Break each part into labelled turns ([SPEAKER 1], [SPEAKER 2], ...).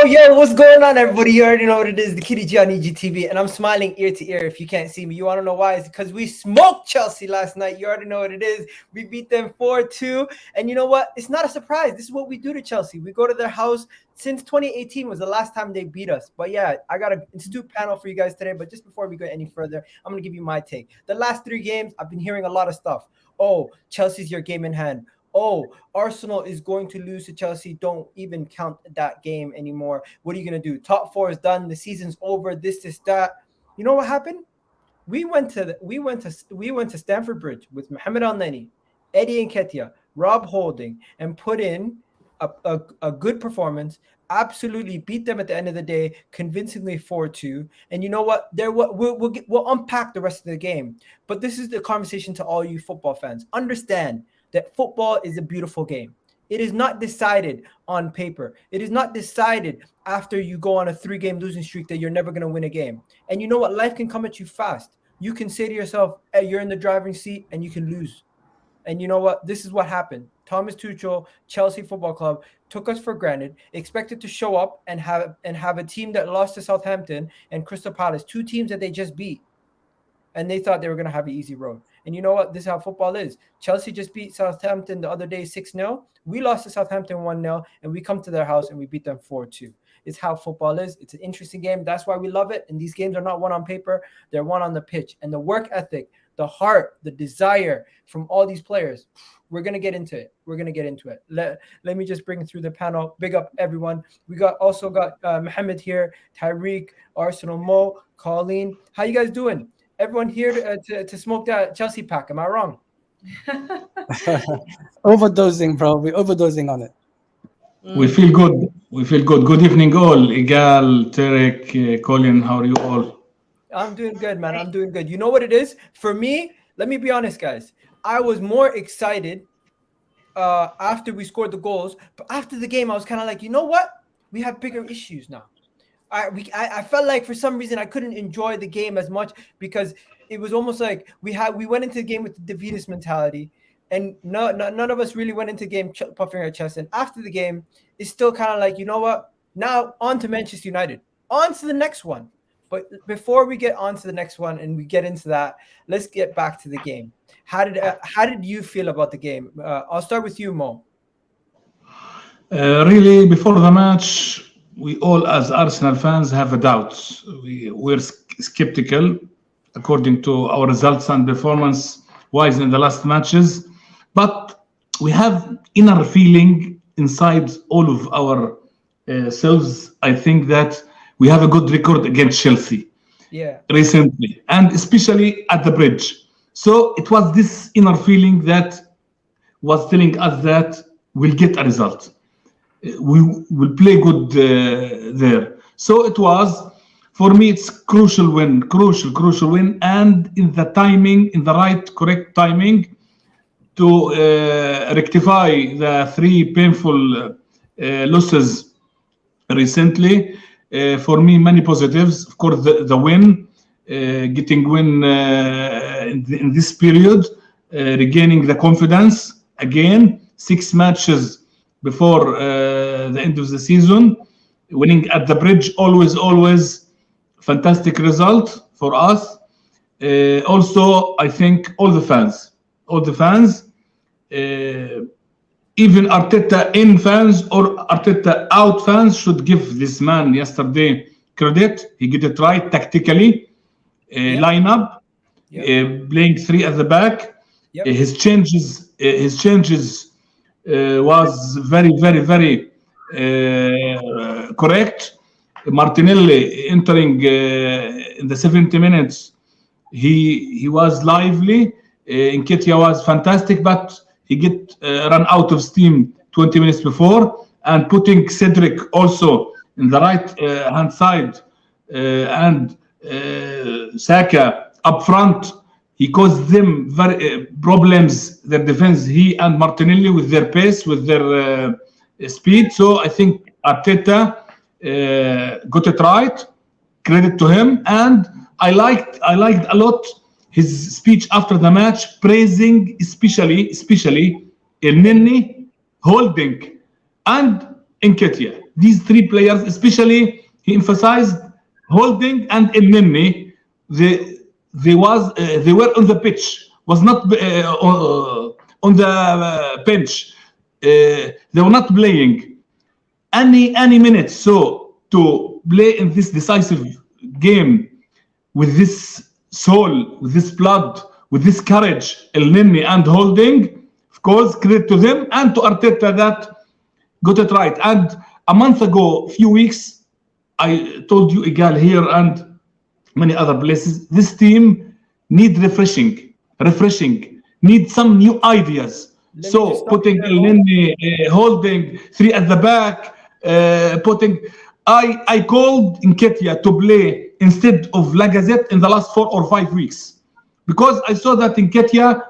[SPEAKER 1] Yo, what's going on, everybody? You already know what it is, the Kitty G on EGTV, and I'm smiling ear to ear if you can't see me. You want to know why? It's because we smoked Chelsea last night. You already know what it is. We beat them 4-2, and you know what? It's not a surprise. This is what we do to Chelsea. We go to their house. Since 2018 was the last time they beat us. But yeah, I got an astute panel for you guys today, but just before we go any further, I'm going to give you my take. The last 3 games, I've been hearing a lot of stuff. Oh, Chelsea's your game in hand. Oh, Arsenal is going to lose to Chelsea. Don't even count that game anymore. What are you going to do? Top 4 is done. The season's over. This, that. You know what happened? We went to Stamford Bridge with Mohamed Elneny, Eddie Nketiah, Rob Holding, and put in a good performance. Absolutely beat them at the end of the day, convincingly 4-2. And you know what? We'll unpack the rest of the game. But this is the conversation to all you football fans. Understand that football is a beautiful game. It is not decided on paper. It is not decided after you go on a 3-game losing streak that you're never going to win a game. And you know what? Life can come at you fast. You can say to yourself, hey, you're in the driving seat and you can lose. And you know what? This is what happened. Thomas Tuchel, Chelsea Football Club, took us for granted, expected to show up and have a team that lost to Southampton and Crystal Palace, 2 teams that they just beat. And they thought they were going to have an easy road. And you know what? This is how football is. Chelsea just beat Southampton the other day 6-0. We lost to Southampton 1-0, and we come to their house and we beat them 4-2. It's how football is. It's an interesting game. That's why we love it. And these games are not won on paper. They're won on the pitch. And the work ethic, the heart, the desire from all these players, we're going to get into it. Let me just bring it through the panel. Big up, everyone. We also got Mohammed here, Tyreek, Arsenal Mo, Colleen. How you guys doing? Everyone here to smoke that Chelsea pack. Am I wrong?
[SPEAKER 2] Overdosing, bro. We're overdosing on it.
[SPEAKER 3] We feel good. Good evening, all. Egal, Tarek, Colin, how are you all?
[SPEAKER 1] I'm doing good, man. I'm doing good. You know what it is? For me, let me be honest, guys. I was more excited after we scored the goals. But after the game, I was kind of like, you know what? We have bigger issues now. I felt like for some reason I couldn't enjoy the game as much because it was almost like we went into the game with the defeatist mentality, and none of us really went into the game puffing our chest. And after the game, it's still kind of like, you know what? Now on to Manchester United, on to the next one. But before we get on to the next one and we get into that, let's get back to the game. How did you feel about the game? I'll start with you, Mo.
[SPEAKER 3] Really, before the match, we all, as Arsenal fans, have a doubt. We're skeptical, according to our results and performance-wise in the last matches. But we have inner feeling inside all of our selves. I think that we have a good record against Chelsea recently, and especially at the bridge. So it was this inner feeling that was telling us that we'll get a result. We will play good there. So it was, for me, it's crucial win, and in the timing, in the right, correct timing to rectify the 3 painful losses recently. For me, many positives. Of course, the win, getting win in this period, regaining the confidence again. 6 matches before the end of the season, winning at the bridge, always fantastic result for us. Also, I think all the fans, even Arteta in fans or Arteta out fans should give this man yesterday credit. He get it right tactically, lineup, playing 3 at the back. His changes was very correct. Martinelli entering in the 70 minutes, he was lively. Nketiah was fantastic, but he get run out of steam 20 minutes before, and putting Cedric also in the right hand side and Saka up front He caused them very problems. Their defense, he and Martinelli, with their pace, with their speed. So I think Arteta got it right. Credit to him, and I liked a lot his speech after the match, praising especially Elneny, Holding, and Nketiah. These three players, especially, he emphasized Holding and Elneny. They were on the pitch, was not on the bench. They were not playing any minutes. So to play in this decisive game with this soul, with this blood, with this courage, Elneny and Holding, of course, credit to them and to Arteta that got it right. And a month ago, few weeks, I told you, Egal, here and many other places, this team need refreshing, need some new ideas. So putting Elneny, Holding, three at the back, I called Nketiah to play instead of Lacazette in the last 4 or 5 weeks, because I saw that Nketiah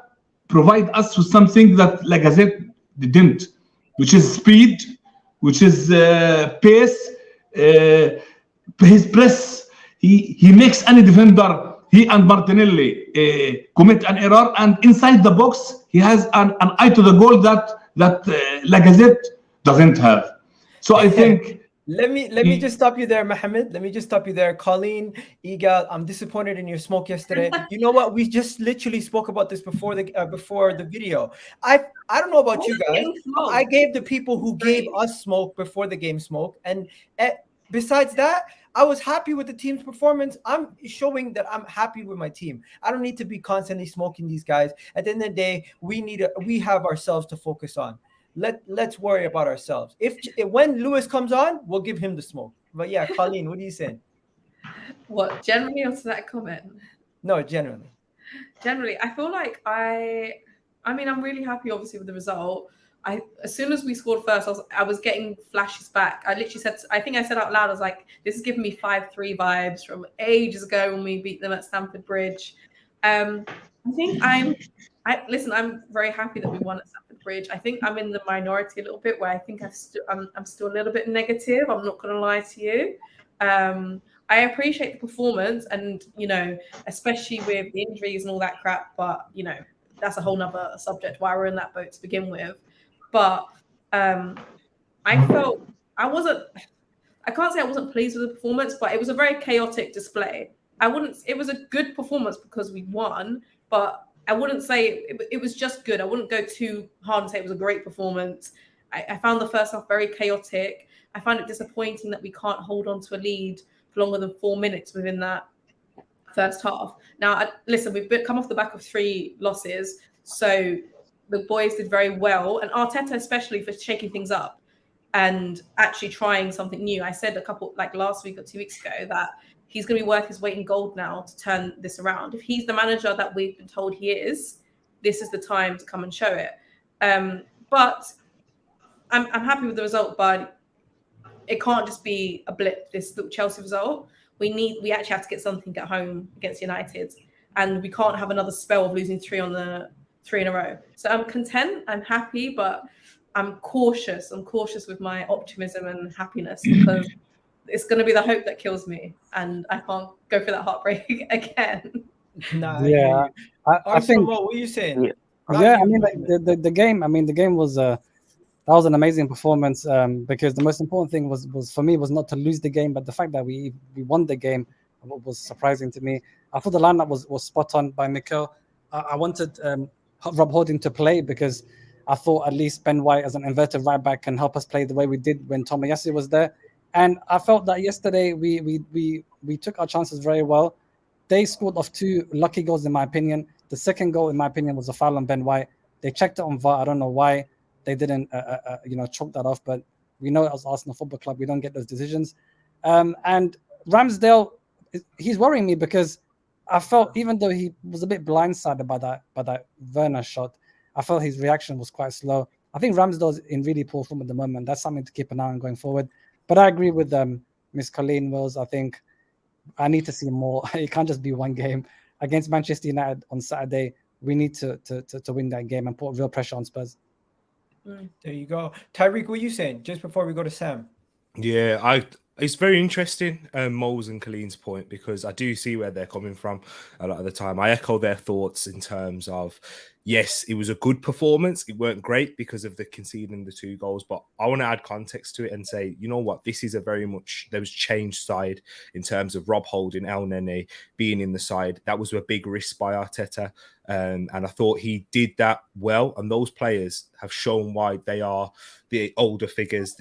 [SPEAKER 3] provide us with something that Lacazette didn't, which is speed, which is pace, his press. He makes any defender, he and Martinelli, commit an error, and inside the box he has an eye to the goal that Lacazette doesn't have. So I think
[SPEAKER 1] let me just stop you there, Mohammed. Let me just stop you there. Colleen, Egal, I'm disappointed in your smoke yesterday. You know what? We just literally spoke about this before the video. I don't know about you guys. I gave the people who gave us smoke before the game smoke, and besides that, I was happy with the team's performance. I'm showing that I'm happy with my team. I don't need to be constantly smoking these guys. At the end of the day, we have ourselves to focus on. Let's worry about ourselves. If when Lewis comes on, we'll give him the smoke. But yeah, Colleen, what are you saying?
[SPEAKER 4] What, generally, or to that comment?
[SPEAKER 1] No, generally.
[SPEAKER 4] Generally, I feel like I mean, I'm really happy, obviously, with the result. As soon as we scored first, I was getting flashes back. I literally said, I think I said out loud, I was like, this is giving me 5-3 vibes from ages ago when we beat them at Stamford Bridge. I think I'm very happy that we won at Stamford Bridge. I think I'm in the minority a little bit, where I think I'm still a little bit negative. I'm not going to lie to you. I appreciate the performance, and especially with the injuries and all that crap. But that's a whole nother subject, why we're in that boat to begin with. But I felt I can't say I wasn't pleased with the performance, but it was a very chaotic display. It was a good performance because we won, but I wouldn't say it was just good. I wouldn't go too hard and say it was a great performance. I found the first half very chaotic. I find it disappointing that we can't hold on to a lead for longer than 4 minutes within that first half. Now, listen, we've come off the back of 3 losses, so the boys did very well, and Arteta especially for shaking things up and actually trying something new. I said last week or 2 weeks ago that he's going to be worth his weight in gold now to turn this around. If he's the manager that we've been told he is, this is the time to come and show it. But I'm happy with the result, but it can't just be a blip, this little Chelsea result. We actually have to get something at home against United, and we can't have another spell of losing 3 in a row. So I'm content, I'm happy, but I'm cautious. I'm cautious with my optimism and happiness, because it's going to be the hope that kills me, and I can't go through that heartbreak again.
[SPEAKER 1] Nah,
[SPEAKER 2] yeah, I think.
[SPEAKER 1] What are you saying?
[SPEAKER 2] Yeah, I mean, the game. I mean, the game was that was an amazing performance. Because the most important thing was for me was not to lose the game, but the fact that we won the game was surprising to me. I thought the lineup was spot on by Mikel. I wanted Rob Holding to play, because I thought at least Ben White as an inverted right back can help us play the way we did when Tomiyasu was there. And I felt that yesterday we took our chances very well. They scored off 2 lucky goals, in my opinion. The second goal, in my opinion, was a foul on Ben White. They checked it on VAR. I don't know why they didn't chalk that off, but we know as Arsenal Football Club, we don't get those decisions. And Ramsdale, he's worrying me, because I felt, even though he was a bit blindsided by that Werner shot, I felt his reaction was quite slow. I think Ramsdale's in really poor form at the moment. That's something to keep an eye on going forward. But I agree with Miss Colleen Wills. I think I need to see more. It can't just be one game. against Manchester United on Saturday. We need to win that game and put real pressure on Spurs.
[SPEAKER 1] There you go. Tyreek, what are you saying just before we go to Sam?
[SPEAKER 5] Yeah, it's very interesting, Moles and Colleen's point, because I do see where they're coming from a lot of the time. I echo their thoughts in terms of, yes, it was a good performance. It weren't great because of the conceding the 2 goals, but I want to add context to it and say, you know what, this is a very much, there was changed side in terms of Rob Holding, Elneny being in the side. That was a big risk by Arteta. And I thought he did that well. And those players have shown why they are the older figures,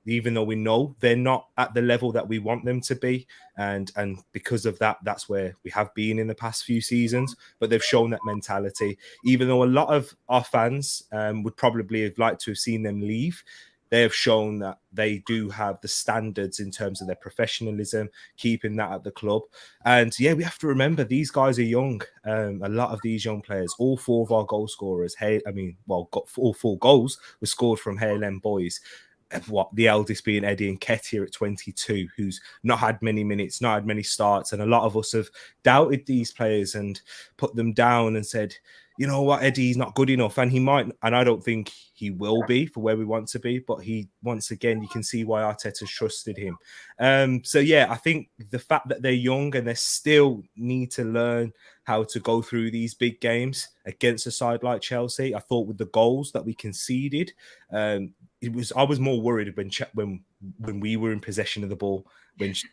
[SPEAKER 5] even though we know they're not at the level that we want them to be. And because of that, that's where we have been in the past few seasons. But they've shown that mentality. Even though a lot of our fans would probably have liked to have seen them leave, they have shown that they do have the standards in terms of their professionalism, keeping that at the club. And yeah, we have to remember these guys are young. A lot of these young players, all 4 of our goal scorers, got all 4 goals were scored from Hale End boys. What the eldest being Eddie Nketiah at 22, who's not had many minutes, not had many starts, and a lot of us have doubted these players and put them down and said, you know what, Eddie's not good enough, and he might, and I don't think he will be for where we want to be, but he, once again, you can see why Arteta's trusted him. So yeah, I think the fact that they're young and they still need to learn how to go through these big games against a side like Chelsea. I thought with the goals that we conceded, I was more worried when we were in possession of the ball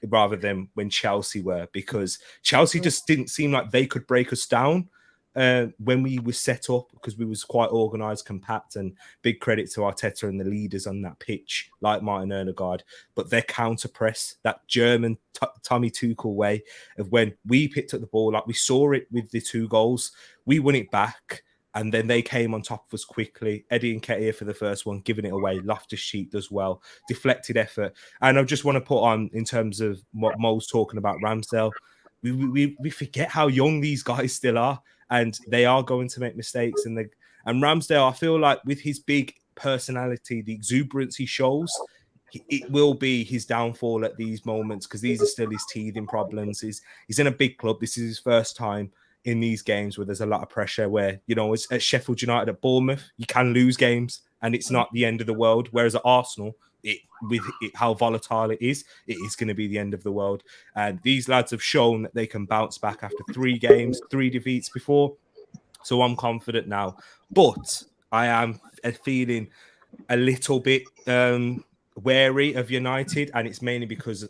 [SPEAKER 5] rather than when Chelsea were, because Chelsea just didn't seem like they could break us down when we were set up, because we was quite organised, compact, and big credit to Arteta and the leaders on that pitch, like Martin Odegaard. But their counter press, that German Tommy Tuchel way of when we picked up the ball, like we saw it with the 2 goals, we won it back. And then they came on top of us quickly. Eddie Nketiah for the first one, giving it away. Loftus-Cheek does well. Deflected effort. And I just want to put on, in terms of what Mo's talking about, Ramsdale, we forget how young these guys still are. And they are going to make mistakes. And Ramsdale, I feel like with his big personality, the exuberance he shows, it will be his downfall at these moments, because these are still his teething problems. He's in a big club. This is his first time in these games where there's a lot of pressure, where, you know, at Sheffield United, at Bournemouth, you can lose games and it's not the end of the world. Whereas at Arsenal, how volatile it is going to be the end of the world. And these lads have shown that they can bounce back after 3 games, 3 defeats before. So I'm confident now. But I am feeling a little bit wary of United, and it's mainly because,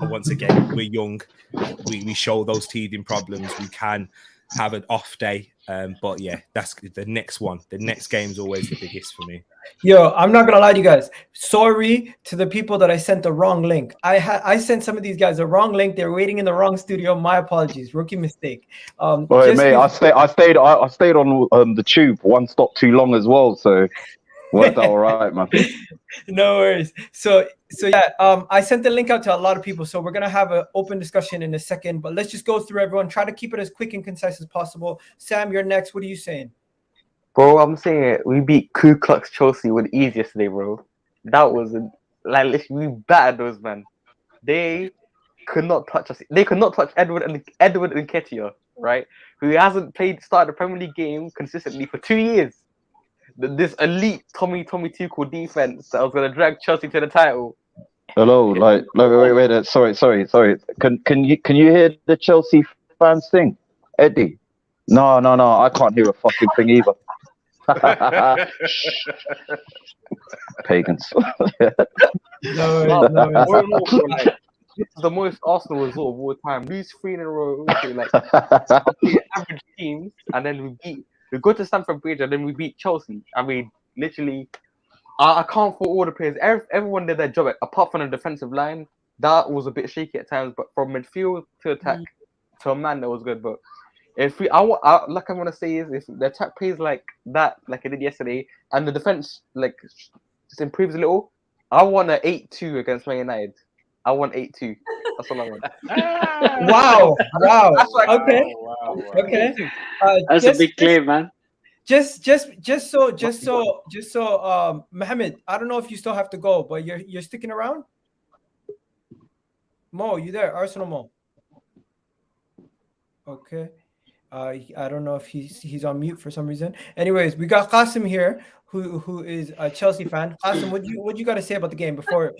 [SPEAKER 5] once again, we're young. We show those teething problems. We can have an off day. But yeah, that's the next one. The next game is always the biggest for me.
[SPEAKER 1] Yo, I'm not gonna lie to you guys. Sorry to the people that I sent the wrong link. I sent some of these guys the wrong link. They're waiting in the wrong studio. My apologies. Rookie mistake.
[SPEAKER 6] Wait, mate, I stayed on the tube. One stop too long as well, so worked out all right, man.
[SPEAKER 1] No worries. So yeah, I sent the link out to a lot of people. So we're gonna have an open discussion in a second, but let's just go through everyone. Try to keep it as quick and concise as possible. Sam, you're next. What are you saying?
[SPEAKER 7] Bro, I'm saying it. We beat Ku Klux Chelsea with ease yesterday, bro. That was literally, we battered those, man. They could not touch us. They could not touch Edward Nketiah, right? Who hasn't started a Premier League game consistently for 2 years. This elite Tommy Tuchel defense that was going to drag Chelsea to the title.
[SPEAKER 6] Hello, wait. Sorry. Can you hear the Chelsea fans sing, Eddie? No, I can't hear a fucking thing either. Pagans.
[SPEAKER 1] No.
[SPEAKER 7] This is the most Arsenal result of all time. Lose 3 in a row, like average teams, and then we go to Stamford Bridge, and then we beat Chelsea. I mean, literally, I can't fault all the players. Everyone did their job, apart from the defensive line. That was a bit shaky at times, but from midfield to attack to a man, that was good. But if I want to say is, if the attack plays like that, like it did yesterday, and the defense like just improves a little, I want an 8-2 against Man United. I want 8-2. That's all I want.
[SPEAKER 1] Wow. Okay.
[SPEAKER 8] Wow.
[SPEAKER 1] Okay.
[SPEAKER 8] That's a big claim, man.
[SPEAKER 1] Just so, Mohammed, I don't know if you still have to go, but you're sticking around. Mo, you there? Arsenal Mo. Okay. I don't know if he's on mute for some reason. Anyways, we got Qasim here, who is a Chelsea fan. Qasim, what you got to say about the game before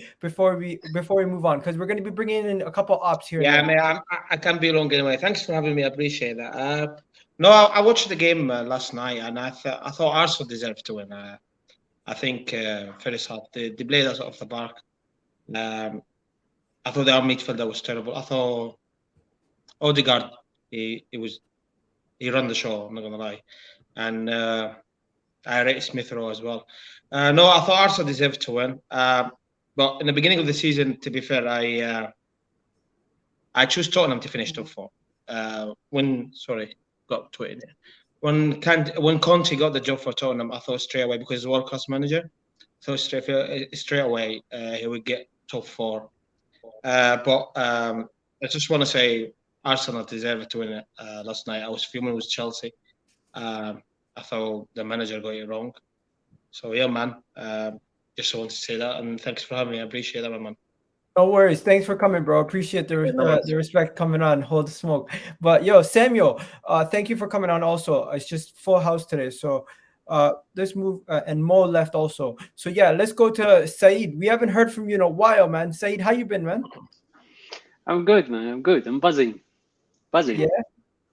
[SPEAKER 1] we move on? Because we're going to be bringing in a couple ops here.
[SPEAKER 9] Yeah, man, I can't be long anyway. Thanks for having me. I appreciate that. No, I watched the game last night, and I thought Arsenal deserved to win. I think first half they played us off the park. I thought our midfielder was terrible. I thought Odegaard he ran the show. I'm not gonna lie, and I rate Smith Rowe as well. No, I thought Arsenal deserved to win. But in the beginning of the season, to be fair, I chose Tottenham to finish top 4. Got tweeted there. When Conte got the job for Tottenham, I thought straight away, because he's a world-class manager, I thought straight away he would get top 4. But I just want to say Arsenal deserved to win it last night. I was fuming with Chelsea. I thought the manager got it wrong. So yeah, man. Just wanted to say that, and thanks for having me. I appreciate that, man.
[SPEAKER 1] No worries. Thanks for coming, bro. Appreciate the respect coming on. Hold the smoke. But yo, Samuel, thank you for coming on also. It's just full house today. So let's move. And Mo left also. So yeah, let's go to Saeed. We haven't heard from you in a while, man. Saeed, how you been, man?
[SPEAKER 8] I'm good, man. I'm good. I'm buzzing.
[SPEAKER 1] Yeah?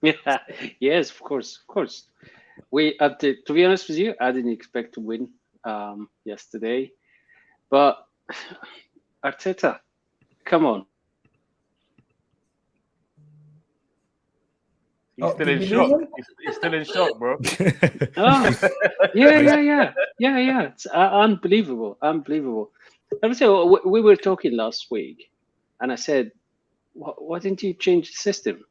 [SPEAKER 8] Yeah. Yes, of course. To be honest with you, I didn't expect to win yesterday. But Arteta, come on.
[SPEAKER 7] He's still in shock. He's still in shock, bro.
[SPEAKER 8] Yeah. It's unbelievable. Let me say, we were talking last week, and I said, why didn't you change the system?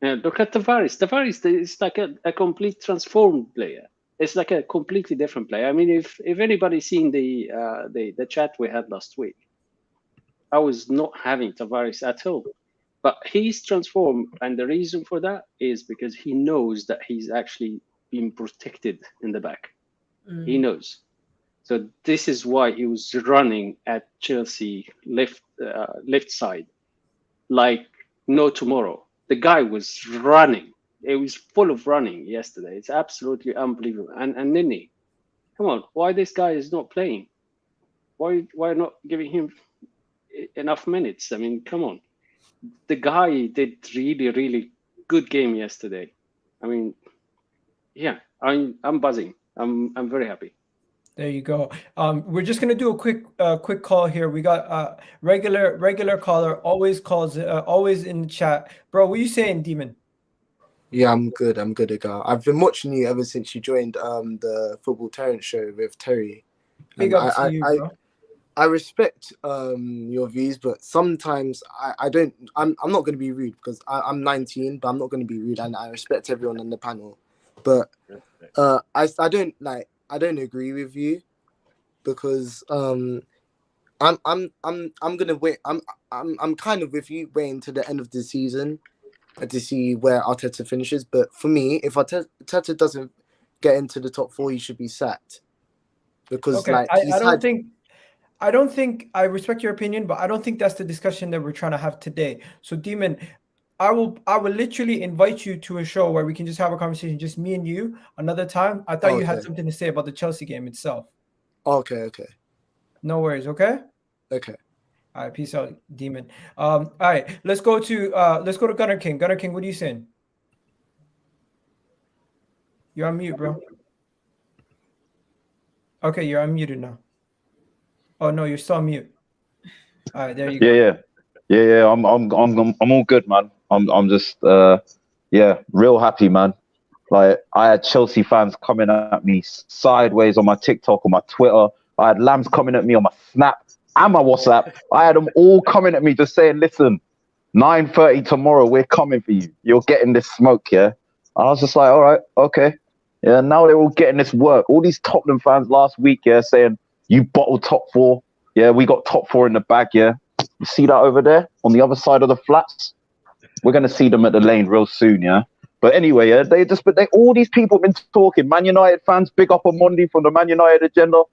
[SPEAKER 8] Look at Tavares. Tavares is like a complete transformed player. It's like a completely different player. I mean, if anybody's seen the chat we had last week, I was not having Tavares at all. But he's transformed, and the reason for that is because he knows that he's actually being protected in the back. He knows. So this is why he was running at Chelsea left side like no tomorrow. The guy was running. It was full of running yesterday. It's absolutely unbelievable. And Nini, come on, why this guy is not playing? Why not giving him enough minutes? I mean, come on. The guy did really, really good game yesterday. I mean, yeah, I'm buzzing. I'm very happy.
[SPEAKER 1] There you go. We're just gonna do a quick call here. We got regular caller, always calls, always in the chat. Bro, what are you saying, Demon?
[SPEAKER 10] Yeah, I'm good, Egal. I've been watching you ever since you joined the Football Terrence show with Terry.
[SPEAKER 1] Big up to you, bro.
[SPEAKER 10] I respect your views, but sometimes I don't. I'm not going to be rude because I'm 19, but I'm not going to be rude, and I respect everyone on the panel. But I don't agree with you because I'm gonna wait. I'm kind of with you waiting to the end of the season to see where Arteta finishes. But for me, if Arteta doesn't get into the top 4, he should be sacked because
[SPEAKER 1] I don't think I respect your opinion, but I don't think that's the discussion that we're trying to have today. So, Demon, I will literally invite you to a show where we can just have a conversation, just me and you, another time. I thought you had something to say about the Chelsea game itself.
[SPEAKER 10] Okay.
[SPEAKER 1] No worries. Okay. All right. Peace out, Demon. All right. Let's go to Gunner King. Gunner King, what are you saying? You're on mute, bro. Okay, you're unmuted now. Oh no, you're still on mute. All right, there you go.
[SPEAKER 6] Yeah. I'm all good, man. I'm just real happy, man. Like I had Chelsea fans coming at me sideways on my TikTok, on my Twitter. I had Lambs coming at me on my Snap and my WhatsApp. I had them all coming at me just saying, "Listen, 9:30 tomorrow, we're coming for you. You're getting this smoke, yeah." And I was just like, "All right, okay." Yeah. Now they're all getting this work. All these Tottenham fans last week, yeah, saying, "You bottled top 4. Yeah, we got top 4 in the bag, yeah." You see that over there on the other side of the flats? We're going to see them at the lane real soon, yeah? But anyway, yeah, all these people have been talking. Man United fans, big up on Monday from the Man United agenda,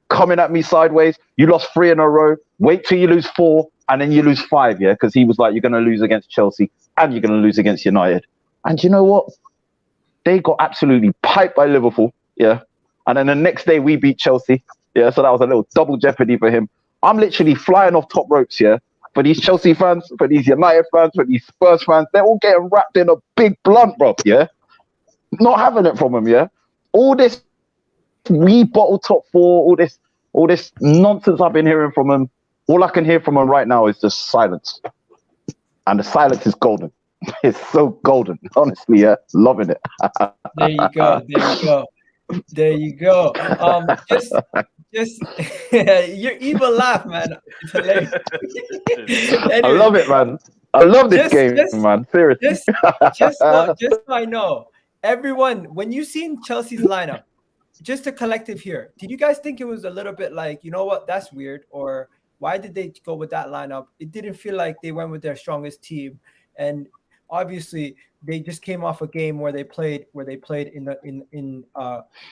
[SPEAKER 6] coming at me sideways. You lost 3 in a row. Wait till you lose 4, and then you lose 5, yeah? Because he was like, you're going to lose against Chelsea, and you're going to lose against United. And you know what? They got absolutely piped by Liverpool, yeah. And then the next day we beat Chelsea, yeah. So that was a little double jeopardy for him. I'm literally flying off top ropes, yeah. For these Chelsea fans, for these United fans, for these Spurs fans, they're all getting wrapped in a big blunt, bro, yeah. Not having it from them, yeah. All this rebottled top four, all this nonsense I've been hearing from them. All I can hear from them right now is just silence, and the silence is golden. It's so golden, honestly. Yeah, loving it.
[SPEAKER 1] There you go. There you go. There you go. Just your evil laugh, man. It's hilarious. Anyway,
[SPEAKER 6] I love it, man. I love this game, man. Seriously.
[SPEAKER 1] Just so I know, everyone, when you seen Chelsea's lineup, just a collective here, did you guys think it was a little bit like, you know what, that's weird, or why did they go with that lineup? It didn't feel like they went with their strongest team, and obviously they just came off a game where they played in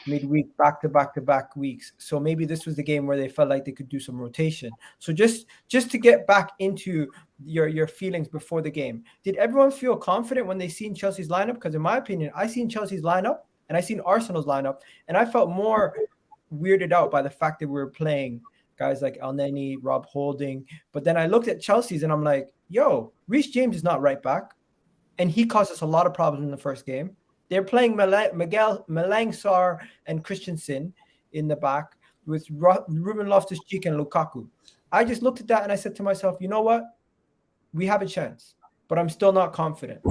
[SPEAKER 1] midweek back-to-back weeks. So maybe this was the game where they felt like they could do some rotation. So just to get back into your feelings before the game, did everyone feel confident when they seen Chelsea's lineup? Because in my opinion, I seen Chelsea's lineup and I seen Arsenal's lineup, and I felt more weirded out by the fact that we were playing guys like Elneny, Rob Holding. But then I looked at Chelsea's and I'm like, yo, Reece James is not right back. And he caused us a lot of problems in the first game. They're playing Magalhaes and Christensen in the back with Ruben Loftus-Cheek and Lukaku. I just looked at that and I said to myself, you know what? We have a chance, but I'm still not confident.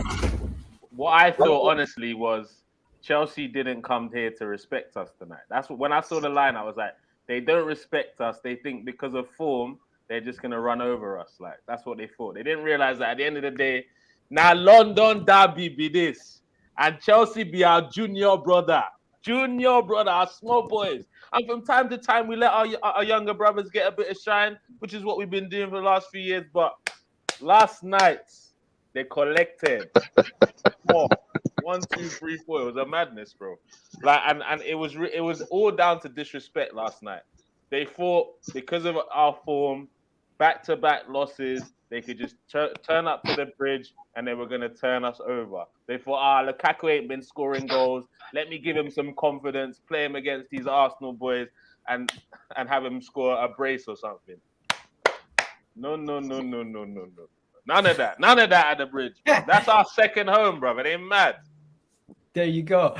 [SPEAKER 11] What I thought, honestly, was Chelsea didn't come here to respect us tonight. That's when I saw the line, I was like, they don't respect us. They think because of form, they're just going to run over us. Like, that's what they thought. They didn't realize that at the end of the day, now London derby be this, and Chelsea be our junior brother, our small boys. And from time to time, we let our younger brothers get a bit of shine, which is what we've been doing for the last few years. But last night, they collected 4, 1, 2, 3, 4. It was a madness, bro. Like, and it was all down to disrespect last night. They thought because of our form, back-to-back losses, they could just turn up to the bridge and they were going to turn us over. They thought, Lukaku ain't been scoring goals. Let me give him some confidence, play him against these Arsenal boys and have him score a brace or something. No. None of that at the bridge. Bro. That's our second home, bro. It ain't mad.
[SPEAKER 1] There you go.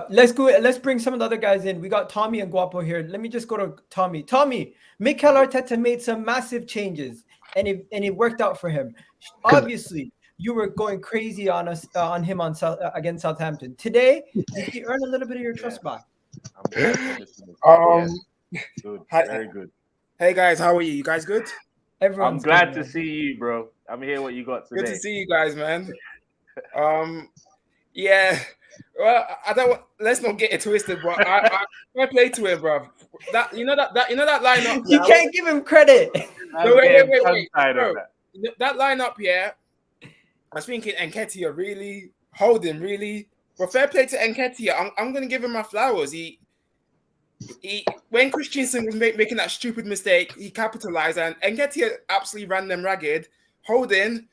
[SPEAKER 1] Let's bring some of the other guys in. We got Tommy and Guapo here. Let me just go to Tommy. Tommy, Mikel Arteta made some massive changes, and it worked out for him. Obviously, you were going crazy on him against Southampton. Today, did he earn a little bit of your trust back?
[SPEAKER 11] Good. Very good.
[SPEAKER 12] Hey guys, how are you? You guys good?
[SPEAKER 11] I'm glad to see you, bro. I'm hearing what you got today.
[SPEAKER 12] Good to see you guys, man. Yeah. Well, let's not get it twisted, but I play to it, bro. That lineup.
[SPEAKER 1] You can't give him credit.
[SPEAKER 12] Wait. Bro, that lineup, yeah. I was thinking Nketiah really, Holding really. But fair play to Nketiah. I'm gonna give him my flowers. He when Christensen was making that stupid mistake, he capitalized, and Nketiah absolutely ran them ragged. Holding,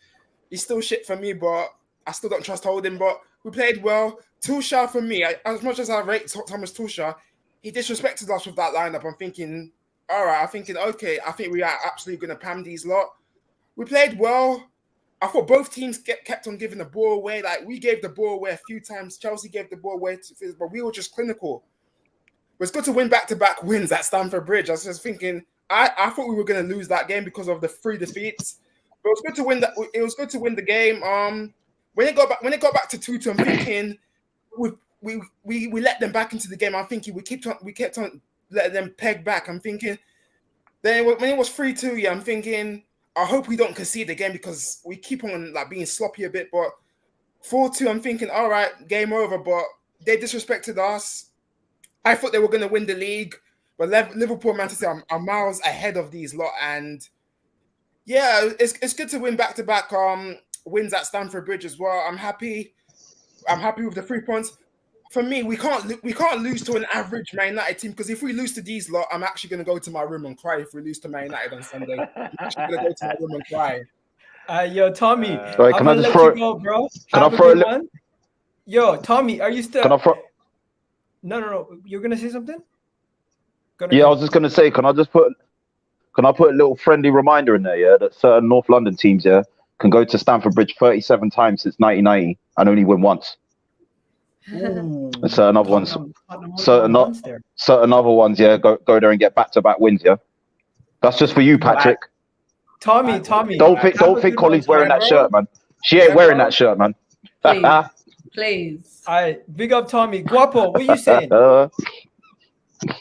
[SPEAKER 12] he's still shit for me, but I still don't trust Holding. But we played well. Tuchel for me, as much as I rate Thomas Tuchel, he disrespected us with that lineup. I'm thinking, all right. Okay. I think we are absolutely going to pam these lot. We played well. I thought both teams kept on giving the ball away. Like, we gave the ball away a few times. Chelsea gave the ball away, but we were just clinical. It was good to win back-to-back wins at Stamford Bridge. I was just thinking, I thought we were going to lose that game because of the 3 defeats. But it was good to win. It was good to win the game. When it got back to 2-2, I'm thinking we let them back into the game. I'm thinking we kept on letting them peg back. I'm thinking then when it was 3-2, yeah, I'm thinking I hope we don't concede again because we keep on like being sloppy a bit. But 4-2, I'm thinking, all right, game over. But they disrespected us. I thought they were going to win the league, but Liverpool, Manchester are miles ahead of these lot. And yeah, it's good to win back-to-back wins at Stamford Bridge as well. I'm happy with the 3 points. For me, we can't lose to an average Man United team, because if we lose to these lot, I'm actually going to go to my room and cry. If we lose to Man United on Sunday, I'm actually going to go to my room and cry.
[SPEAKER 1] Yo, Tommy,
[SPEAKER 6] Sorry, can I just throw?
[SPEAKER 1] you go, bro.
[SPEAKER 6] Can I throw a little?
[SPEAKER 1] Yo, Tommy, are you still?
[SPEAKER 6] Can I
[SPEAKER 1] No. You're gonna say something?
[SPEAKER 6] Yeah, I was just gonna say, can I put a little friendly reminder in there, yeah, that certain North London teams, yeah, can go to Stamford Bridge 37 times since 1990 and only win once.
[SPEAKER 1] Ooh,
[SPEAKER 6] And certain other ones,
[SPEAKER 1] Tottenham
[SPEAKER 6] certain other ones, yeah, go there and get back-to-back wins, yeah. That's just for you, Patrick.
[SPEAKER 1] Tommy.
[SPEAKER 6] Don't think Colleen's wearing that shirt, man. She ain't wearing that shirt, man.
[SPEAKER 4] Please.
[SPEAKER 1] All right, big up Tommy. Guapo, what you saying?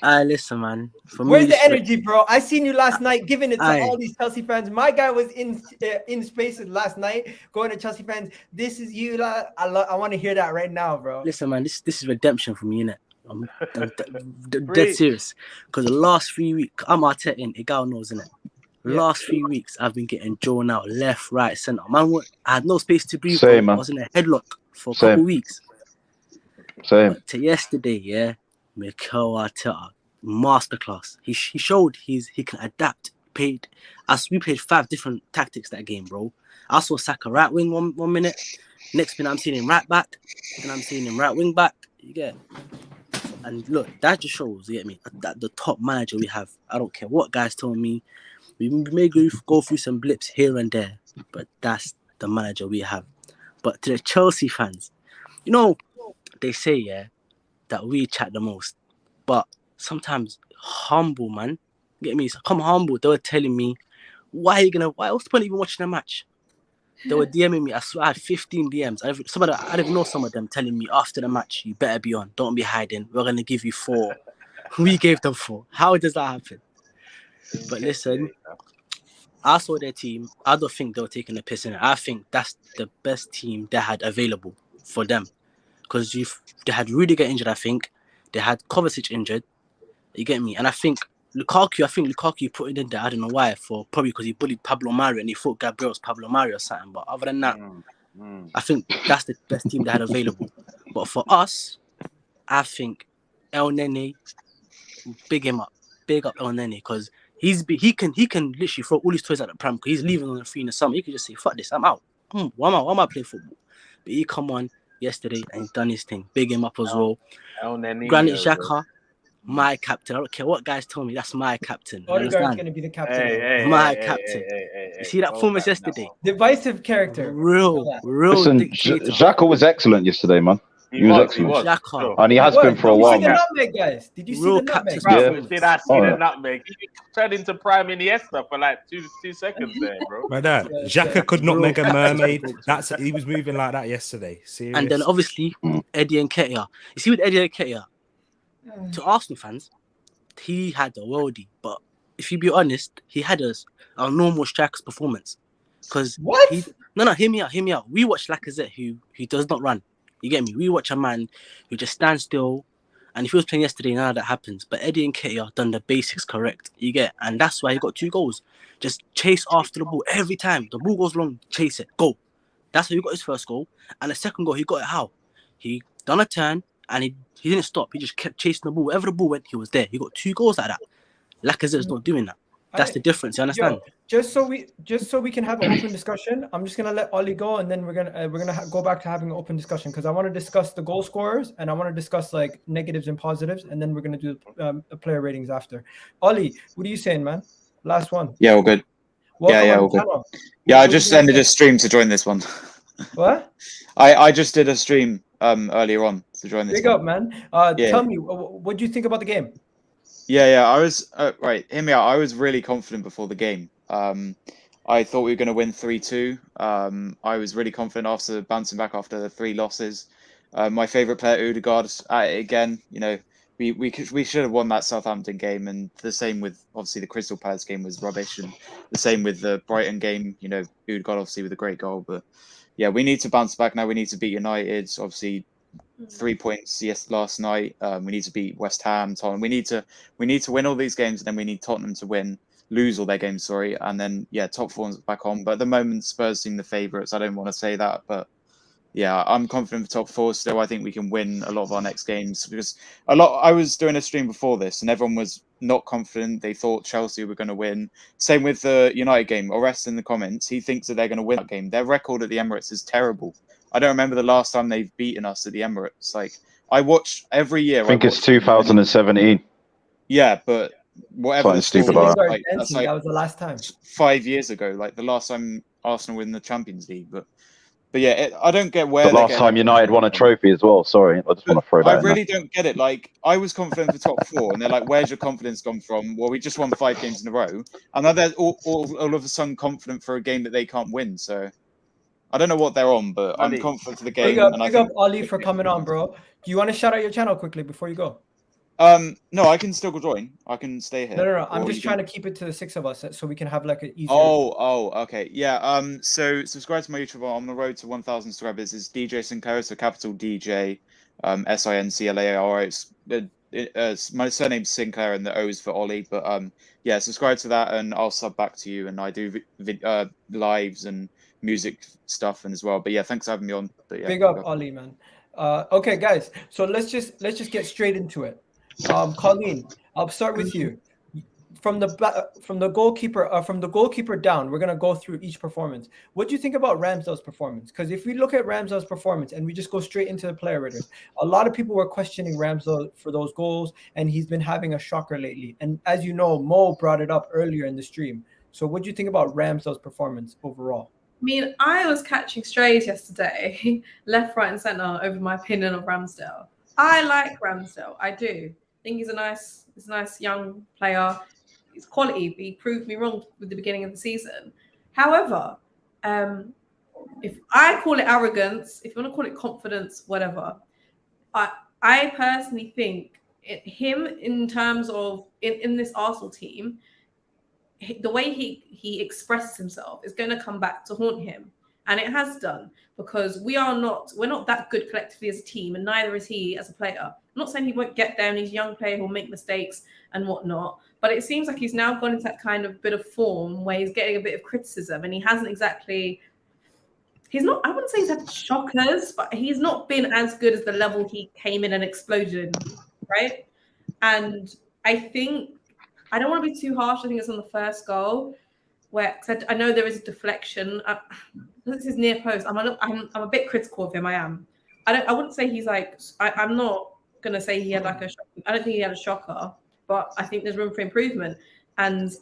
[SPEAKER 10] Listen, man.
[SPEAKER 1] Where's the energy, bro? I seen you last night giving it to all these Chelsea fans. My guy was in spaces last night going to Chelsea fans. This is you, I want to hear that right now, bro.
[SPEAKER 10] Listen, man. This is redemption for me, innit? I'm dead serious. Because the last 3 weeks, I'm Arteta in. Egal knows, innit? Last 3 weeks, I've been getting drawn out left, right, centre. Man, I had no space to breathe.
[SPEAKER 6] Same, man.
[SPEAKER 10] I was in a headlock for a couple weeks.
[SPEAKER 6] Same.
[SPEAKER 10] But to yesterday, yeah, Nketiah, masterclass. He showed he can adapt. We played 5 different tactics that game, bro. I saw Saka right wing one minute. Next minute, I'm seeing him right back. Then I'm seeing him right wing back. You get it? And look, that just shows, you get me, that the top manager we have. I don't care what guys told me. We may go through some blips here and there, but that's the manager we have. But to the Chelsea fans, you know, they say, yeah, that we chat the most. But sometimes humble, man. Get me? So come humble. They were telling me, what's the point of even watching a match? They were DMing me. I swear I had 15 DMs. I didn't even know some of them telling me after the match, you better be on. Don't be hiding. We're going to give you 4. We gave them 4. How does that happen? But listen, I saw their team. I don't think they were taking a piss in it. I think that's the best team they had available for them. Because they had Rudiger injured, I think. They had Kovacic injured. You get me? And I think Lukaku put it in there. I don't know why. Probably because he bullied Pablo Mari and he thought Gabriel was Pablo Mari or something. But other than that, I think that's the best team they had available. But for us, I think Elneny, big him up. Big up Elneny because he can literally throw all his toys at the pram because he's leaving on the 3 in the summer. He could just say, fuck this, I'm out. Why am I playing football? But he come on yesterday and he's done his thing. Big him up as well. Granit Xhaka, my captain. I don't care what guys tell me, that's my captain.
[SPEAKER 1] Odegaard's going to be the captain.
[SPEAKER 10] My captain. You see that performance yesterday?
[SPEAKER 1] Divisive character.
[SPEAKER 10] Real.
[SPEAKER 6] Listen, Xhaka was excellent yesterday, man. He was excellent. And he has been for a while.
[SPEAKER 1] Did you see the nutmeg, guys? Did you see the nutmeg?
[SPEAKER 11] Did I see the nutmeg? He turned into Prime Iniesta for like two seconds there, bro.
[SPEAKER 5] My dad, Xhaka could not make a mermaid. He was moving like that yesterday. Serious.
[SPEAKER 10] And then obviously Eddie Nketiah. You see with Eddie Nketiah, to Arsenal fans, he had a worldie. But if you be honest, he had a normal striker's performance. Because hear me out. We watch Lacazette who does not run. You get me? We watch a man who just stands still, and if he was playing yesterday, none of that happens. But Eddie Nketiah done the basics correct. You get, and that's why he got 2 goals. Just chase after the ball every time. The ball goes long, chase it, go. That's how he got his first goal. And the second goal, he got it how? He done a turn and he didn't stop. He just kept chasing the ball. Wherever the ball went, he was there. He got 2 goals like that. Lacazette's not doing that. That's the difference. You understand?
[SPEAKER 1] Just so we can have an open discussion, I'm just gonna let Ollie go, and then we're gonna go back to having an open discussion because I want to discuss the goal scorers and I want to discuss like negatives and positives, and then we're gonna do player ratings after. Ollie, what are you saying, man? Last one.
[SPEAKER 13] Yeah, all good. All good. Yeah, I just ended a stream to join this one.
[SPEAKER 1] What?
[SPEAKER 13] I just did a stream earlier on to join this.
[SPEAKER 1] Big up, man. Tell me, what do you think about the game?
[SPEAKER 13] Yeah. I was right. Hear me out. I was really confident before the game. I thought we were going to win 3-2. I was really confident after bouncing back after the 3 losses. My favourite player, Odegaard, at it again. You know, we should have won that Southampton game, and the same with obviously the Crystal Palace game was rubbish, and the same with the Brighton game. You know, Odegaard obviously with a great goal, but yeah, we need to bounce back now. We need to beat United. Obviously, 3 points last night. We need to beat West Ham, Tottenham. We need to win all these games, and then we need Tottenham to lose all their games. And then top 4's back on. But at the moment, Spurs seem the favourites. I don't want to say that, but yeah, I'm confident for top 4 still. I think we can win a lot of our next games because I was doing a stream before this, and everyone was not confident. They thought Chelsea were going to win. Same with the United game. Orest in the comments, he thinks that they're going to win that game. Their record at the Emirates is terrible. I don't remember the last time they've beaten us at the Emirates. Like, I watch every year.
[SPEAKER 6] I think it's 2017.
[SPEAKER 13] Yeah, but whatever.
[SPEAKER 6] Something stupid like that.
[SPEAKER 1] That's like, that was the last time.
[SPEAKER 13] 5 years ago, like the last time Arsenal win the Champions League. But yeah, I don't get where
[SPEAKER 6] the last time United won a trophy as well. Sorry, I just want to throw that.
[SPEAKER 13] I really don't get it. Like, I was confident for top 4, and they're like, "Where's your confidence gone from?" Well, we just won 5 games in a row, and now they're all of a sudden confident for a game that they can't win. So I don't know what they're on, but I'm confident for the game.
[SPEAKER 1] Big up Ollie for coming on, bro. Do you want to shout out your channel quickly before you go?
[SPEAKER 13] No, I can still join. I can stay here.
[SPEAKER 1] No. I'm just trying to keep it to the 6 of us so we can have like an easier.
[SPEAKER 13] Oh, okay. Yeah. So subscribe to my YouTube. I'm on the road to 1,000 subscribers. It's DJ Sinclair, so capital DJ, SINCLAR. My surname's Sinclair and the O is for Ollie. But yeah, subscribe to that and I'll sub back to you. And I do lives and music stuff and as well. But yeah, thanks for having me on. But yeah,
[SPEAKER 1] big up Ollie, man. Okay, guys. So let's just get straight into it. Colleen, I'll start with you. From the goalkeeper down, we're gonna go through each performance. What do you think about Ramsdale's performance? Because if we look at Ramsdale's performance and we just go straight into the player ratings, a lot of people were questioning Ramsdale for those goals, and he's been having a shocker lately. And as you know, Mo brought it up earlier in the stream. So what do you think about Ramsdale's performance overall?
[SPEAKER 4] I mean, I was catching strays yesterday, left, right, and centre over my opinion of Ramsdale. I like Ramsdale. I do. I think he's a nice young player. He's quality, but he proved me wrong with the beginning of the season. However, if I call it arrogance, if you want to call it confidence, whatever, I personally think him in terms of in this Arsenal team, the way he expresses himself is going to come back to haunt him. And it has done, because we're not that good collectively as a team, and neither is he as a player. I'm not saying he won't get there, and he's a young player who'll make mistakes and whatnot, but it seems like he's now gone into that kind of bit of form where he's getting a bit of criticism, and I wouldn't say he's had shockers, but he's not been as good as the level he came in and exploded in, right? And I think, I don't want to be too harsh, I think it's on the first goal, where I know there is a deflection. This is near post. I'm a bit critical of him. I am. I wouldn't say he's like. I'm not gonna say he had like a. I don't think he had a shocker, but I think there's room for improvement. And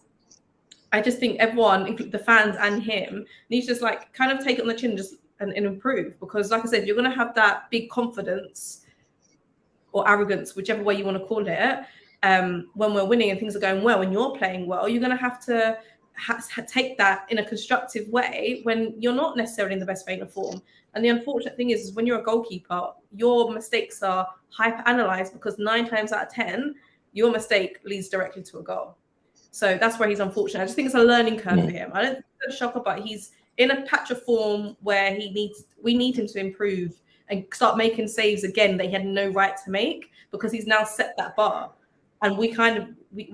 [SPEAKER 4] I just think everyone, the fans and him, needs to just like kind of take it on the chin, and improve. Because like I said, you're gonna have that big confidence or arrogance, whichever way you want to call it, when we're winning and things are going well, and you're playing well, you're gonna have to take that in a constructive way when you're not necessarily in the best vein of form. And the unfortunate thing is when you're a goalkeeper, your mistakes are hyper-analysed, because 9 times out of 10, your mistake leads directly to a goal. So that's where he's unfortunate. I just think it's a learning curve for him. I don't think it's a shocker, but he's in a patch of form where we need him to improve and start making saves again that he had no right to make, because he's now set that bar. And we're